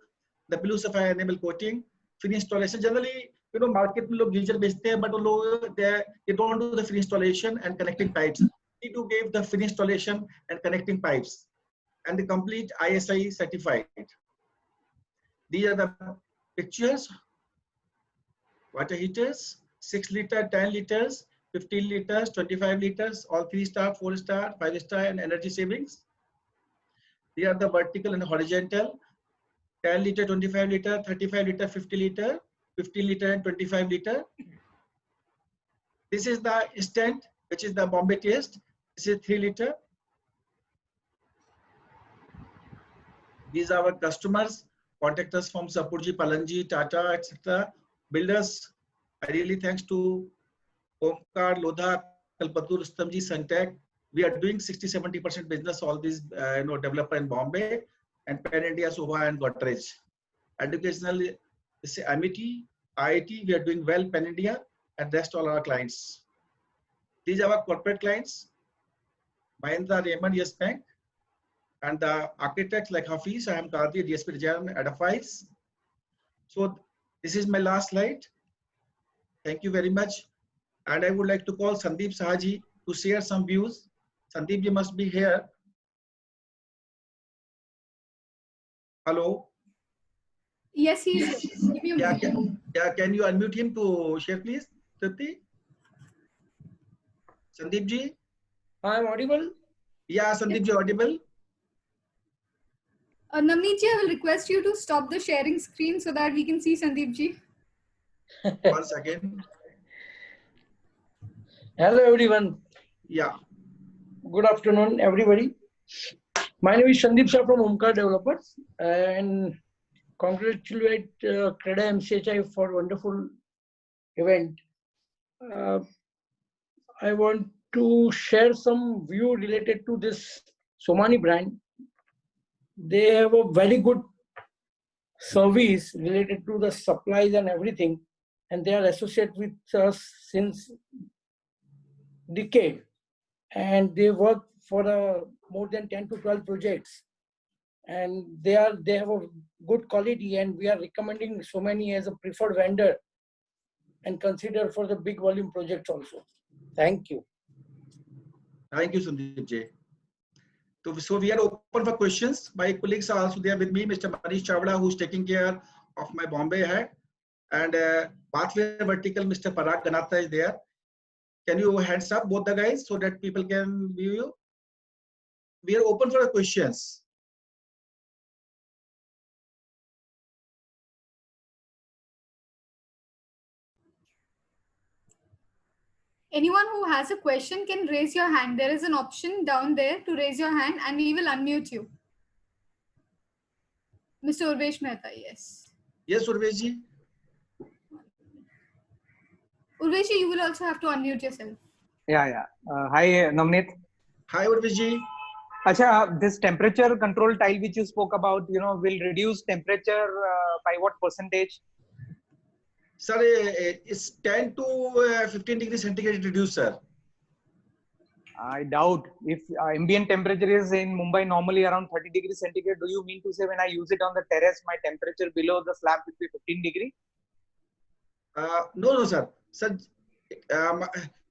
the blue sapphire enamel coating, finish installation. Generally, you know, market में लोग geyser बेचते हैं, but वो लोग they don't do the finish installation and connecting pipes. We do give the finish installation and connecting pipes, and the complete ISI certified. These are the pictures. Water heaters, 6 liter, 10 liters, 15 liters, 25 liters, all 3-star, 4-star, 5-star, and energy savings. These are the vertical and horizontal, 10 liter, 25 liter, 35 liter, 50 liter, 15 liter, and 25 liter. This is the instant, which is the Bombay taste. This is 3 liter. These are our customers. Contact us from Sapurji, Palanji, Tata, etc. Builders, I really thanks to Omkar, Lodha, Kalpatu, Rustamji, Suntec. We are doing 60-70% business, all these developer in Bombay, and Pan India, Sobha, and Godrej. Educational, this is Amity, IIT, we are doing well, Pan India, and rest all our clients. These are our corporate clients, Mahindra, Raymond, Yes Bank, and the architects like Hafiz, I am Kardi, DSP Rajan, Edifies. So this is my last slide. Thank you very much. And I would like to call Sandeep Sahaji to share some views. Sandeep, you must be here. Hello. Yes, he is. Yeah, can you unmute him to share, please, Tripti? Sandeep ji? I am audible? Yeah, Sandeep ji, audible. Navneet ji, I will request you to stop the sharing screen so that we can see Sandeep ji. 1 second. Hello, everyone. Yeah. Good afternoon, everybody. My name is Sandeep Shah from Omkar Developers, and congratulate CREDA MCHI for wonderful event. I want to share some view related to this Somany brand. They have a very good service related to the supplies and everything, and they are associated with us since decade, and they work for more than 10 to 12 projects, and they have a good quality, and we are recommending Somany as a preferred vendor and consider for the big volume projects also. Thank you. Thank you, Sandeep ji. So we are open for questions. My colleagues are also there with me, Mr. Manish Chavda, who is taking care of my Bombay head, and pathway vertical, Mr. Parag Ganata is there. Can you hands up both the guys so that people can view you? We are open for questions. Anyone who has a question can raise your hand. There is an option down there to raise your hand and we will unmute you. Mr. Urvesh Mehta, yes. Yes, Urvesh ji. Urvesh ji, you will also have to unmute yourself. Yeah. Hi, Navneet. Hi, Urvesh ji. Acha, this temperature control tile which you spoke about, will reduce temperature by what percentage? Sir, it's 10 to 15 degrees centigrade reduced, sir. I doubt. If ambient temperature is in Mumbai normally around 30 degrees centigrade, do you mean to say when I use it on the terrace, my temperature below the slab will be 15 degree? No, sir. Sir,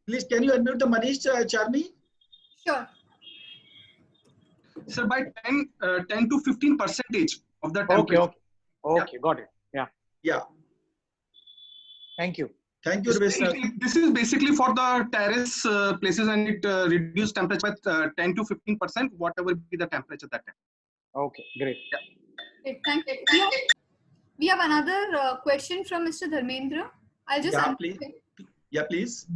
please, can you unmute the Manish Charmi? Sure. Sir, by 10 to 15% of the temperature. Okay, okay, got it. Yeah. Yeah. Thank you. Thank you, sir. This is basically for the terrace places, and it reduces temperature by 10 to 15%, whatever be the temperature that time. Okay, great. Yeah. Great, thank you. We have another question from Mr. Dharmendra. I'll just please. Yeah, please.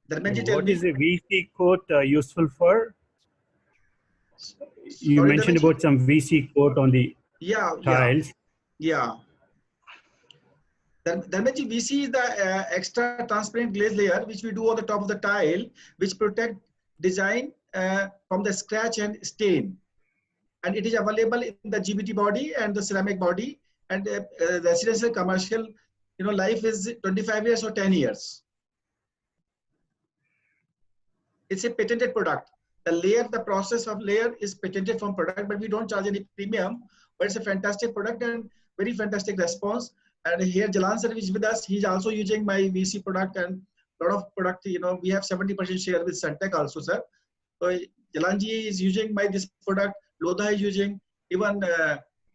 What is a VC coat useful for? You Sorry, mentioned about some VC coat on the tiles. Yeah. Dharmenji, VC is the extra transparent glaze layer which we do on the top of the tile, which protect design from the scratch and stain. And it is available in the GBT body and the ceramic body, and the residential commercial, life is 25 years or 10 years. It's a patented product. The process of layer is patented from product, but we don't charge any premium. But it's a fantastic product and very fantastic response. And here Jalan sir is with us. He's also using my VC product and a lot of product. We have 70% share with Suntech also, sir. So Jalanji is using this product. Lodha is using. Even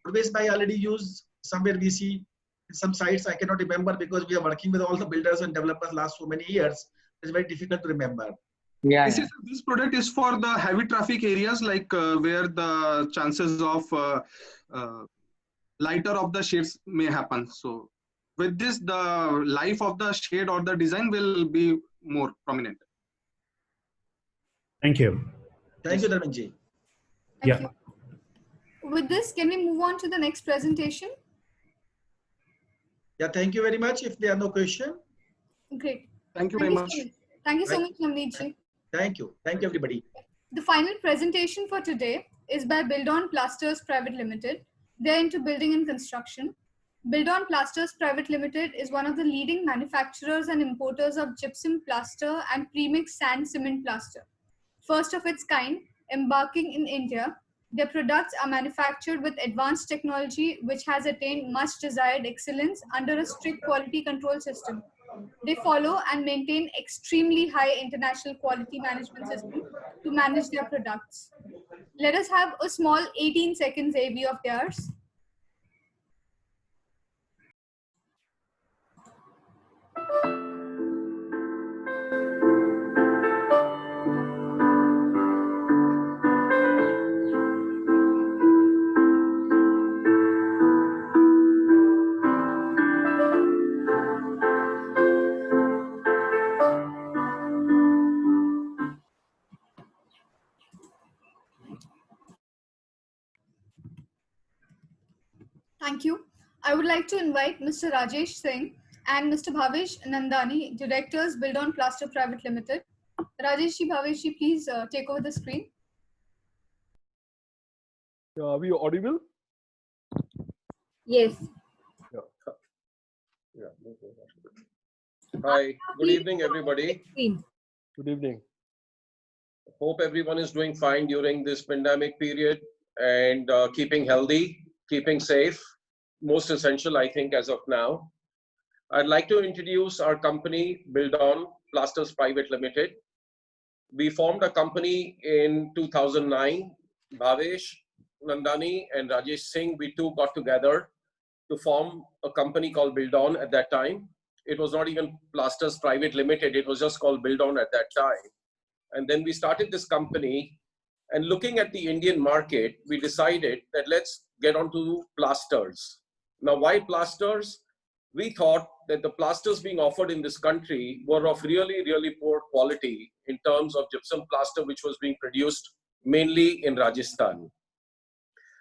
Purvesh Bhai already used somewhere VC in some sites. I cannot remember because we are working with all the builders and developers last so many years. It's very difficult to remember. Yeah. This product is for the heavy traffic areas, like where the chances of lighter of the shades may happen. So with this, the life of the shade or the design will be more prominent. Thank you. Thank you, Dharmenji. Yeah. You. With this, can we move on to the next presentation? Yeah, thank you very much. If there are no questions. Great. Thank you very much. Thank you so much, Navneet ji. Thank you. Thank you, everybody. The final presentation for today is by Build On Plasters Private Limited. They're into building and construction. Build On Plasters Private Limited is one of the leading manufacturers and importers of gypsum plaster and premixed sand cement plaster. First of its kind, embarking in India, their products are manufactured with advanced technology which has attained much desired excellence under a strict quality control system. They follow and maintain extremely high international quality management system to manage their products. Let us have a small 18 seconds AV of theirs. Thank you. I would like to invite Mr. Rajesh Singh and Mr. Bhavesh Nandani, Directors, Build On Plaster Private Limited. Rajesh ji, Bhavesh ji, please take over the screen. Are we audible? Yes. Hi, good evening, everybody. Good evening. Hope everyone is doing fine during this pandemic period and keeping healthy, keeping safe. Most essential, I think, as of now. I'd like to introduce our company, Build On Plasters Private Limited. We formed a company in 2009. Bhavesh Nandani and Rajesh Singh, we two got together to form a company called Build On at that time. It was not even Plasters Private Limited. It was just called Build On at that time. And then we started this company, and looking at the Indian market, we decided that let's get onto plasters. Now, why plasters? We thought that the plasters being offered in this country were of really, really poor quality in terms of gypsum plaster, which was being produced mainly in Rajasthan.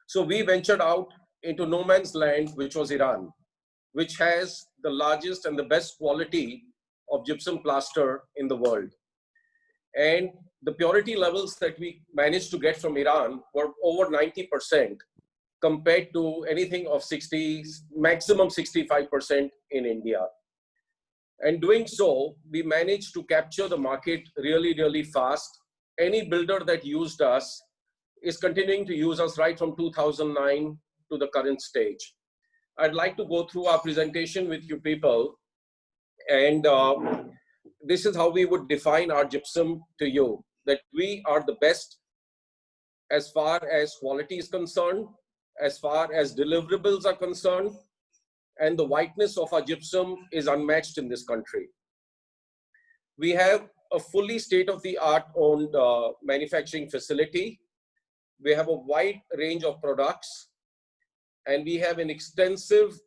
So we ventured out into no man's land, which was Iran, which has the largest and the best quality of gypsum plaster in the world. And the purity levels that we managed to get from Iran were over 90% compared to anything of 60, maximum 65% in India. And doing so, we managed to capture the market really, really fast. Any builder that used us is continuing to use us right from 2009 to the current stage. I'd like to go through our presentation with you people. And this is how we would define our gypsum to you, that we are the best as far as quality is concerned, as far as deliverables are concerned, and the whiteness of our gypsum is unmatched in this country. We have a fully state-of-the-art owned manufacturing facility. We have a wide range of products, and we have an extensive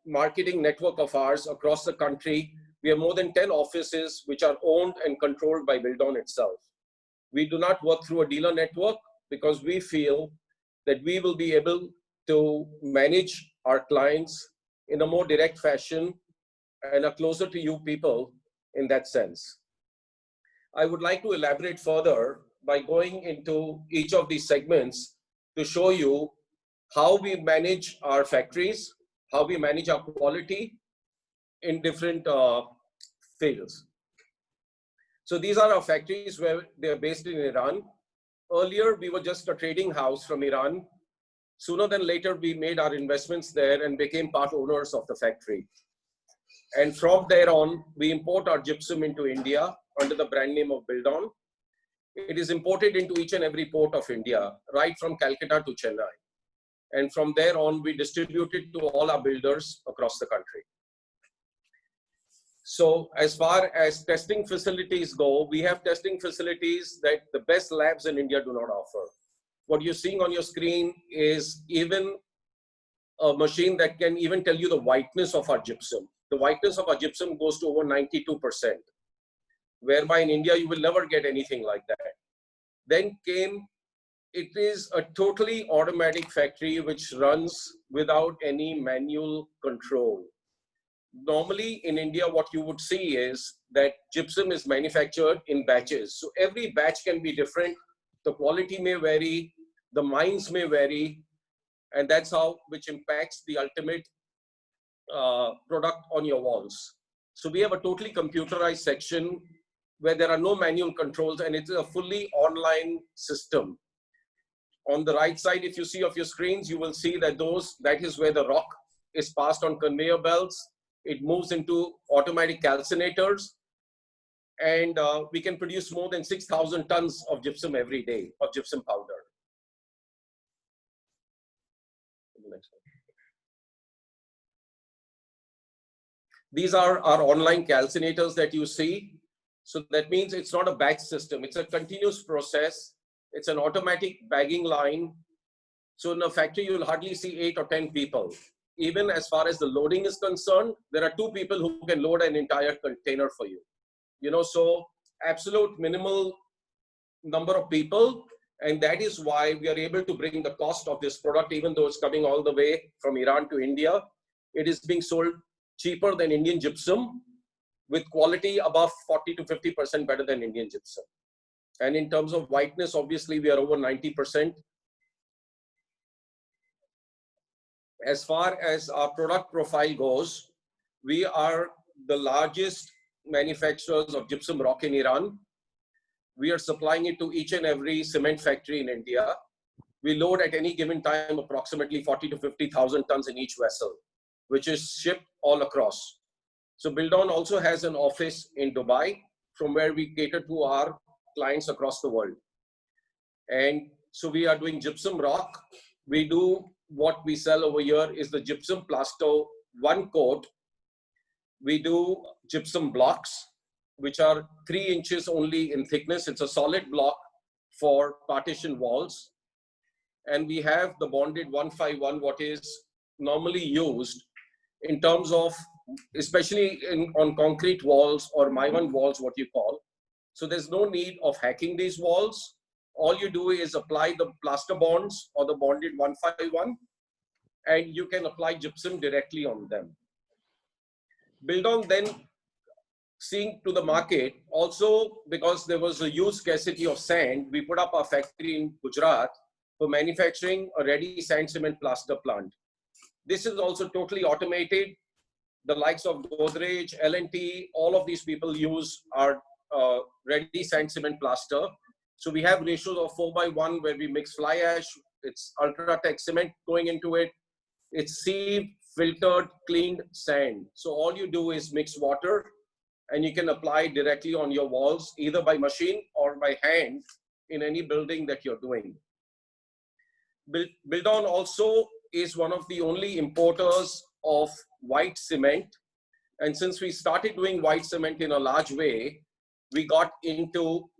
marketing network of ours across the country. We have more than 10 offices which are owned and controlled by Bildon itself. We do not work through a dealer network because we feel that we will be able to manage our clients in a more direct fashion and are closer to you people in that sense. I would like to elaborate further by going into each of these segments to show you how we manage our factories, how we manage our quality in different fields. So these are our factories where they're based in Iran. Earlier, we were just a trading house from Iran. Sooner than later, we made our investments there and became part owners of the factory. And from there on, we import our gypsum into India under the brand name of Bildon. It is imported into each and every port of India, right from Calcutta to Chennai. And from there on, we distribute it to all our builders across the country. So as far as testing facilities go, we have testing facilities that the best labs in India do not offer. What you're seeing on your screen is even a machine that can even tell you the whiteness of our gypsum. The whiteness of our gypsum goes to over 92%, whereby in India, you will never get anything like that. Then came, it is a totally automatic factory which runs without any manual control. Normally in India, what you would see is that gypsum is manufactured in batches. So every batch can be different. The quality may vary, the mines may vary, and that's how, which impacts the ultimate product on your walls. So we have a totally computerized section where there are no manual controls, and it's a fully online system. On the right side, if you see of your screens, you will see that that is where the rock is passed on conveyor belts. It moves into automatic calcinators, and we can produce more than 6,000 tons of gypsum every day, of gypsum powder. These are our online calcinators that you see. So that means it's not a batch system. It's a continuous process. It's an automatic bagging line. So in a factory, you'll hardly see 8 or 10 people. Even as far as the loading is concerned, there are 2 people who can load an entire container for you. You know, so absolute minimal number of people. And that is why we are able to bring the cost of this product, even though it's coming all the way from Iran to India. It is being sold cheaper than Indian gypsum, with quality above 40 to 50% better than Indian gypsum. And in terms of whiteness, obviously we are over 90%. As far as our product profile goes, we are the largest manufacturers of gypsum rock in Iran. We are supplying it to each and every cement factory in India. We load at any given time approximately 40 to 50,000 tons in each vessel, which is shipped all across. So Bildon also has an office in Dubai, from where we cater to our clients across the world. And so we are doing gypsum rock. We do, what we sell over here is the gypsum plasto 1 coat. We do gypsum blocks, which are 3 inches only in thickness. It's a solid block for partition walls. And we have the bonded 151, what is normally used in terms of, especially on concrete walls or Maivan walls, what you call. So there's no need of hacking these walls. All you do is apply the plaster bonds or the bonded 151, and you can apply gypsum directly on them. Bildon then, seeing to the market, also because there was a huge scarcity of sand, we put up a factory in Gujarat for manufacturing a ready sand cement plaster plant. This is also totally automated. The likes of Godrej, L&T, all of these people use our ready sand cement plaster. So we have ratios of 4:1 where we mix fly ash, it's Ultratech cement going into it. It's sieved, filtered, cleaned sand. So all you do is mix water and you can apply it directly on your walls, either by machine or by hand in any building that you're doing. Buildon also is one of the only importers of white cement. And since we started doing white cement in a large way, we got into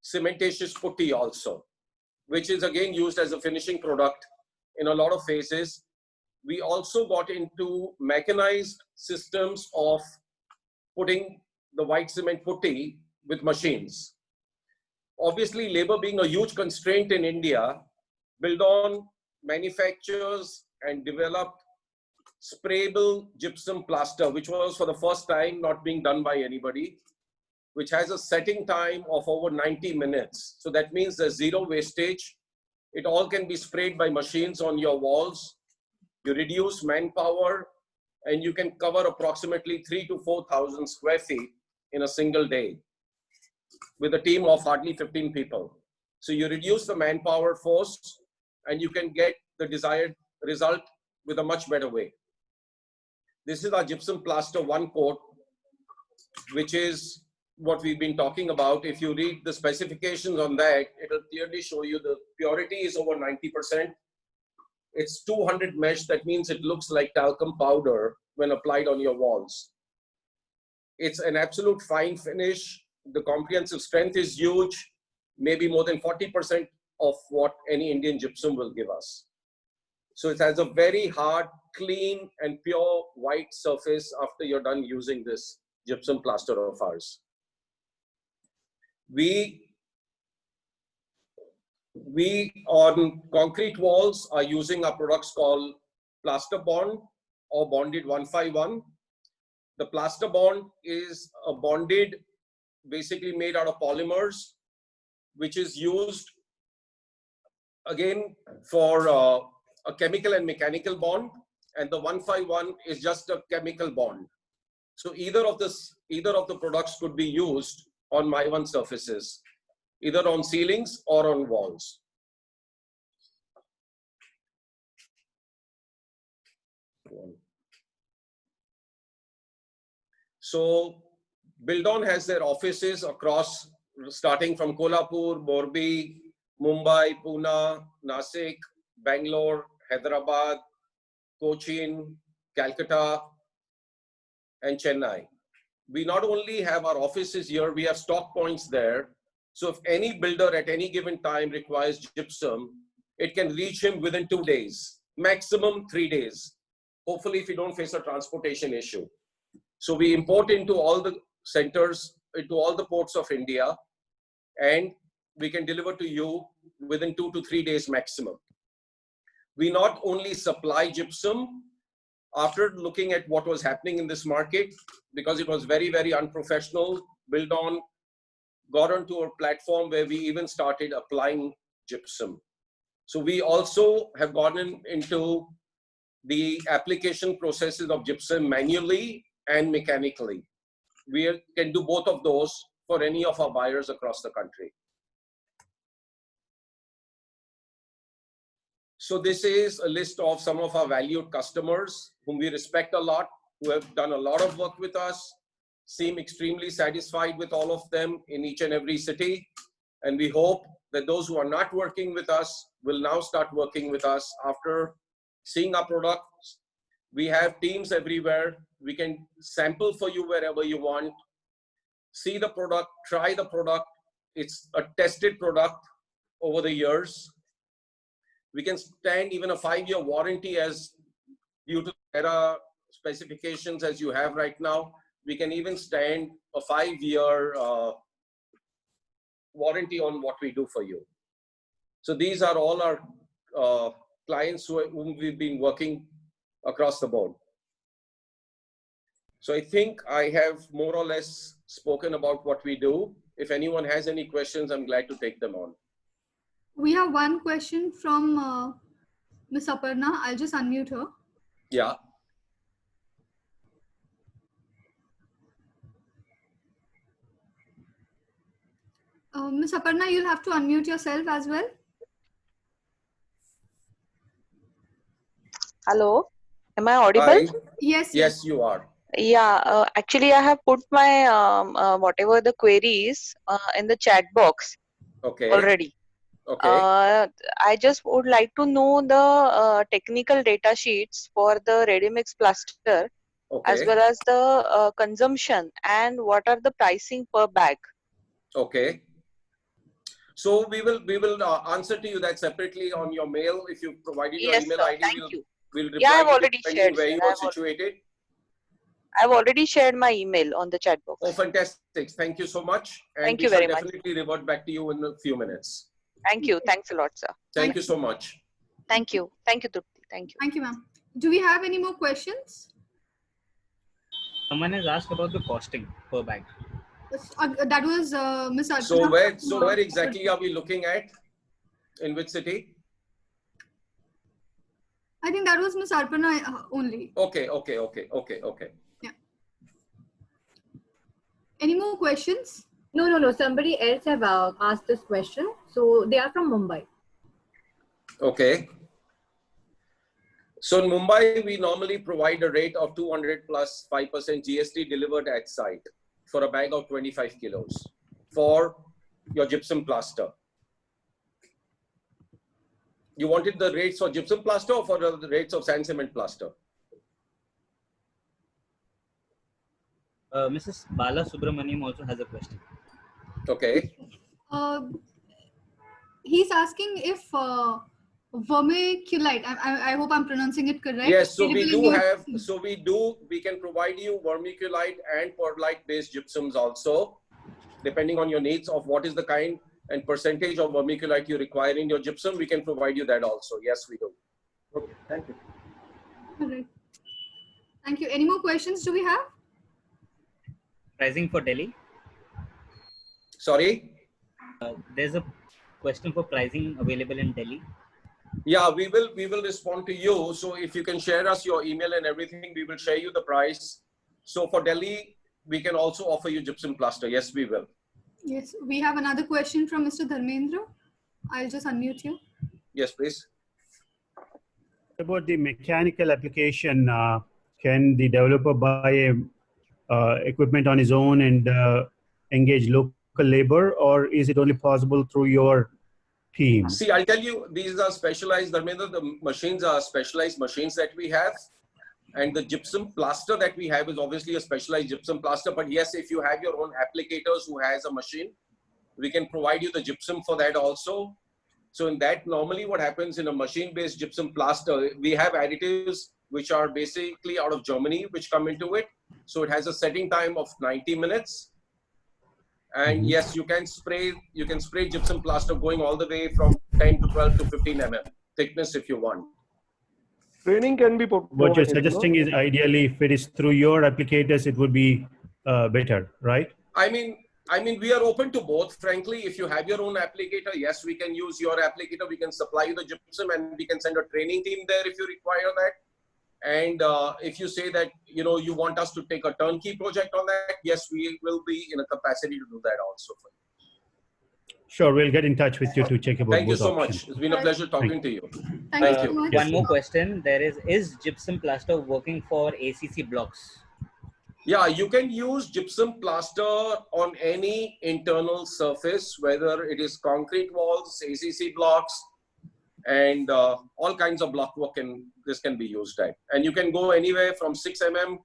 cementitious putty also, which is again used as a finishing product in a lot of phases. We also got into mechanized systems of putting the white cement putty with machines. Obviously, labor being a huge constraint in India, Buildon manufactures and developed sprayable gypsum plaster, which was for the first time not being done by anybody, which has a setting time of over 90 minutes. So that means there's zero wastage. It all can be sprayed by machines on your walls. You reduce manpower and you can cover approximately 3,000 to 4,000 square feet in a single day with a team of hardly 15 people. So you reduce the manpower force and you can get the desired result with a much better way. This is our gypsum plaster one coat, which is what we've been talking about. If you read the specifications on that, it'll clearly show you the purity is over 90%. It's 200 mesh. That means it looks like talcum powder when applied on your walls. It's an absolute fine finish. The comprehensive strength is huge, maybe more than 40% of what any Indian gypsum will give us. So it has a very hard, clean and pure white surface after you're done using this gypsum plaster of ours. We on concrete walls are using our products called Plaster Bond or Bonded 151. The Plaster Bond is a bonded, basically made out of polymers, which is used again for a chemical and mechanical bond, and the 151 is just a chemical bond. So either of the products could be used on My1 surfaces, either on ceilings or on walls. So Buildon has their offices across, starting from Kolhapur, Morbi, Mumbai, Pune, Nasik, Bangalore, Hyderabad, Cochin, Calcutta, and Chennai. We not only have our offices here, we have stock points there. So if any builder at any given time requires gypsum, it can reach him within 2 days, maximum 3 days. Hopefully, if you don't face a transportation issue. So we import into all the centers, into all the ports of India, and we can deliver to you within 2 to 3 days maximum. We not only supply gypsum. After looking at what was happening in this market, because it was very, very unprofessional, Buildon got onto a platform where we even started applying gypsum. So we also have gotten into the application processes of gypsum manually and mechanically. We can do both of those for any of our buyers across the country. So this is a list of some of our valued customers whom we respect a lot, who have done a lot of work with us, seem extremely satisfied with all of them in each and every city. And we hope that those who are not working with us will now start working with us after seeing our products. We have teams everywhere. We can sample for you wherever you want. See the product, try the product. It's a tested product over the years. We can stand even a 5-year warranty as due to ERA specifications as you have right now. We can even stand a 5-year warranty on what we do for you. So these are all our clients whom we've been working across the board. So I think I have more or less spoken about what we do. If anyone has any questions, I'm glad to take them on. We have one question from Ms. Aparna. I'll just unmute her. Yeah. Ms. Aparna, you'll have to unmute yourself as well. Hello. Am I audible? Hi. Yes. Yes, you are. Yeah, actually, I have put my whatever the queries in the chat box Okay. already. Okay. I just would like to know the technical data sheets for the ready mix plaster as Okay. well as the consumption and what are the pricing per bag. Okay. So we will answer to you that separately on your mail. If you provided your Yes, email sir. ID, Thank we'll you. we'll Yeah, reply I've to you already depending shared, where sir. you are situated. I've already shared my email on the chat box. Oh, fantastic! Thank you so much, and Thank we you shall very much. definitely revert back to you in a few minutes. Thank you. Thanks a lot, sir. Thank you so much. Thank you. Thank you, Trupti. Thank you. Thank you, ma'am. Do we have any more questions? Someone has asked about the costing per bag. That was Miss Arpana. So where exactly are we looking at? In which city? I think that was Miss Arpana only. Okay. Yeah. Any more questions? No. Somebody else have asked this question. So they are from Mumbai. Okay. So in Mumbai, we normally provide a rate of 200 plus 5% GST delivered at site for a bag of 25 kilos for your gypsum plaster. You wanted the rates for gypsum plaster or for the rates of sand cement plaster? Mrs. Bala Subramaniam also has a question. Okay. He's asking if vermiculite. I hope I'm pronouncing it correct. Yes, so we do have, we can provide you vermiculite and perlite based gypsums also, depending on your needs of what is the kind and percentage of vermiculite you require in your gypsum. We can provide you that also. Yes, we do. Okay, thank you. All right. Thank you. Any more questions do we have? Pricing for Delhi? Sorry? There's a question for pricing available in Delhi. Yeah, we will respond to you. So if you can share us your email and everything, we will share you the price. So for Delhi, we can also offer you gypsum plaster. Yes, we will. Yes, we have another question from Mr. Dharmendra. I'll just unmute you. Yes, please. About the mechanical application, can the developer buy equipment on his own and engage local labor, or is it only possible through your team? See, I'll tell you, these are specialized, Dharmendra, the machines are specialized machines that we have. And the gypsum plaster that we have is obviously a specialized gypsum plaster. But yes, if you have your own applicators who has a machine, we can provide you the gypsum for that also. So in that, normally what happens in a machine-based gypsum plaster, we have additives which are basically out of Germany, which come into it. So it has a setting time of 90 minutes. And yes, you can spray gypsum plaster going all the way from 10 to 12 to 15 mm thickness if you want. Training can be provided. What you're suggesting is ideally, if it is through your applicators, it would be better, right? I mean, we are open to both. Frankly, if you have your own applicator, yes, we can use your applicator. We can supply you the gypsum, and we can send a training team there if you require that. And if you say that you want us to take a turnkey project on that, yes, we will be in a capacity to do that also for you. Sure, we'll get in touch with you to check about Thank you both so options. much. It's been a pleasure talking to you. Thank you. One more question. Is gypsum plaster working for ACC blocks? Yeah, you can use gypsum plaster on any internal surface, whether it is concrete walls, ACC blocks, and all kinds of block work this can be used at. And you can go anywhere from 6 mm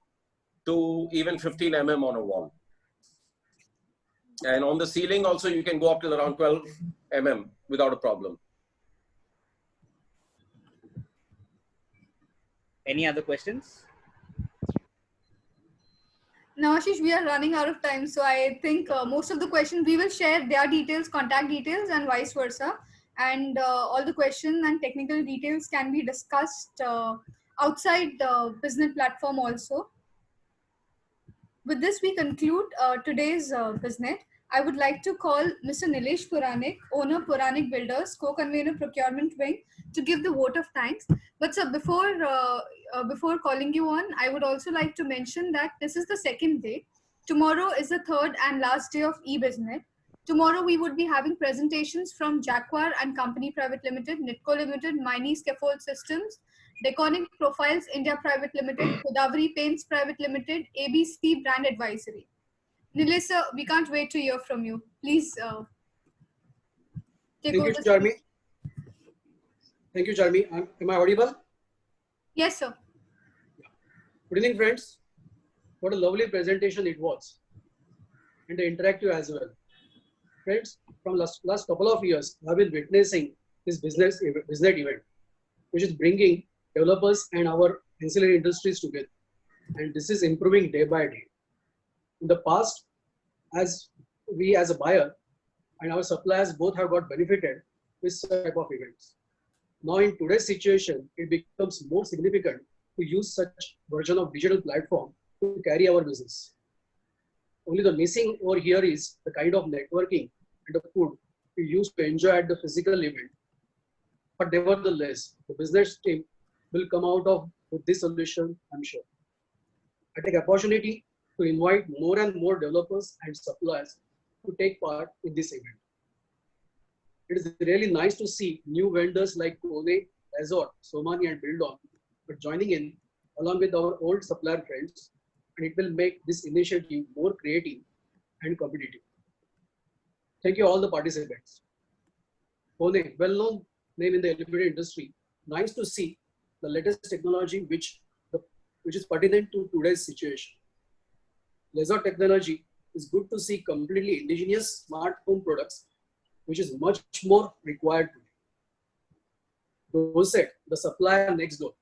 to even 15 mm on a wall. And on the ceiling also, you can go up till around 12 mm without a problem. Any other questions? Now, Ashish, we are running out of time. So I think most of the questions, we will share their details, contact details, and vice versa. And all the question and technical details can be discussed outside the business platform also. With this, we conclude today's BizNet. I would like to call Mr. Nilesh Puranik, owner Puranik Builders, co-convener procurement wing, to give the vote of thanks. But sir, before calling you on, I would also like to mention that this is the second day. Tomorrow is the third and last day of eBizNet. Tomorrow we would be having presentations from Jaguar and Company Private Limited, Nitco Limited, Miney Scaffold Systems, Deconic Profiles India Private Limited, Godavari Paints Private Limited, ABC Brand Advisory. Nilesh sir, we can't wait to hear from you. Please take Thank over you, the Charmi. Thank you, Charmi. Am I audible? Yes, sir. Good evening, friends. What a lovely presentation it was, and interactive as well. Friends, from last couple of years, I've been witnessing this business event, which is bringing developers and our ancillary industries together, and this is improving day by day. In the past, as we as a buyer and our suppliers both have got benefited with such type of events. Now in today's situation, it becomes more significant to use such version of digital platform to carry our business. Only the missing over here is the kind of networking and the food we used to enjoy at the physical event. But nevertheless, the business team will come out of with this solution, I'm sure. I take opportunity to invite more and more developers and suppliers to take part in this event. It is really nice to see new vendors like Kone, Azor, Somani and Buildon joining in along with our old supplier friends, and it will make this initiative more creative and competitive. Thank you all the participants. Kone, well-known name in the elevator industry, nice to see the latest technology which is pertinent to today's situation. Laser technology is good to see completely indigenous smart home products, which is much more required today. Doset, the supplier next door,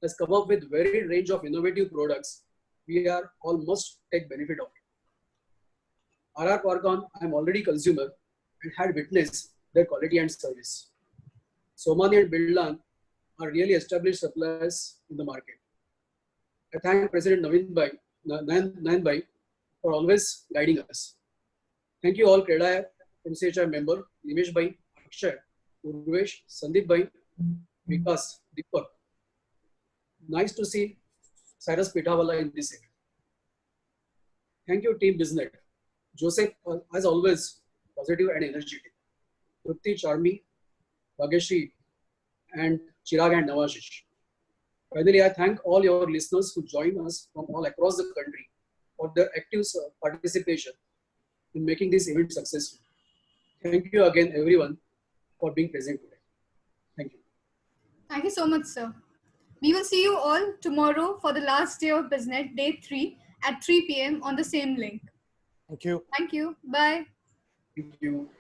has come up with very range of innovative products. We are all must take benefit of it. RR Parcon, I am already consumer and had witnessed their quality and service. Somani and Bildlan are really established suppliers in the market. I thank President Nayan Bhai for always guiding us. Thank you all CREDA MCHI member, Nimesh Bhai, Akshay, Urvesh, Sandeep Bhai, Vikas, Deepak. Nice to see Cyrus Pitawala in this event. Thank you, Team Business. Joseph, as always, positive and energetic. Trupti, Charmi, Bhageshri, and Chirag and Nawashish. Finally, I thank all your listeners who join us from all across the country for their active participation in making this event successful. Thank you again, everyone, for being present today. Thank you. Thank you so much, sir. We will see you all tomorrow for the last day of BizNet, day 3 at 3 p.m. on the same link. Thank you. Thank you. Bye. Thank you.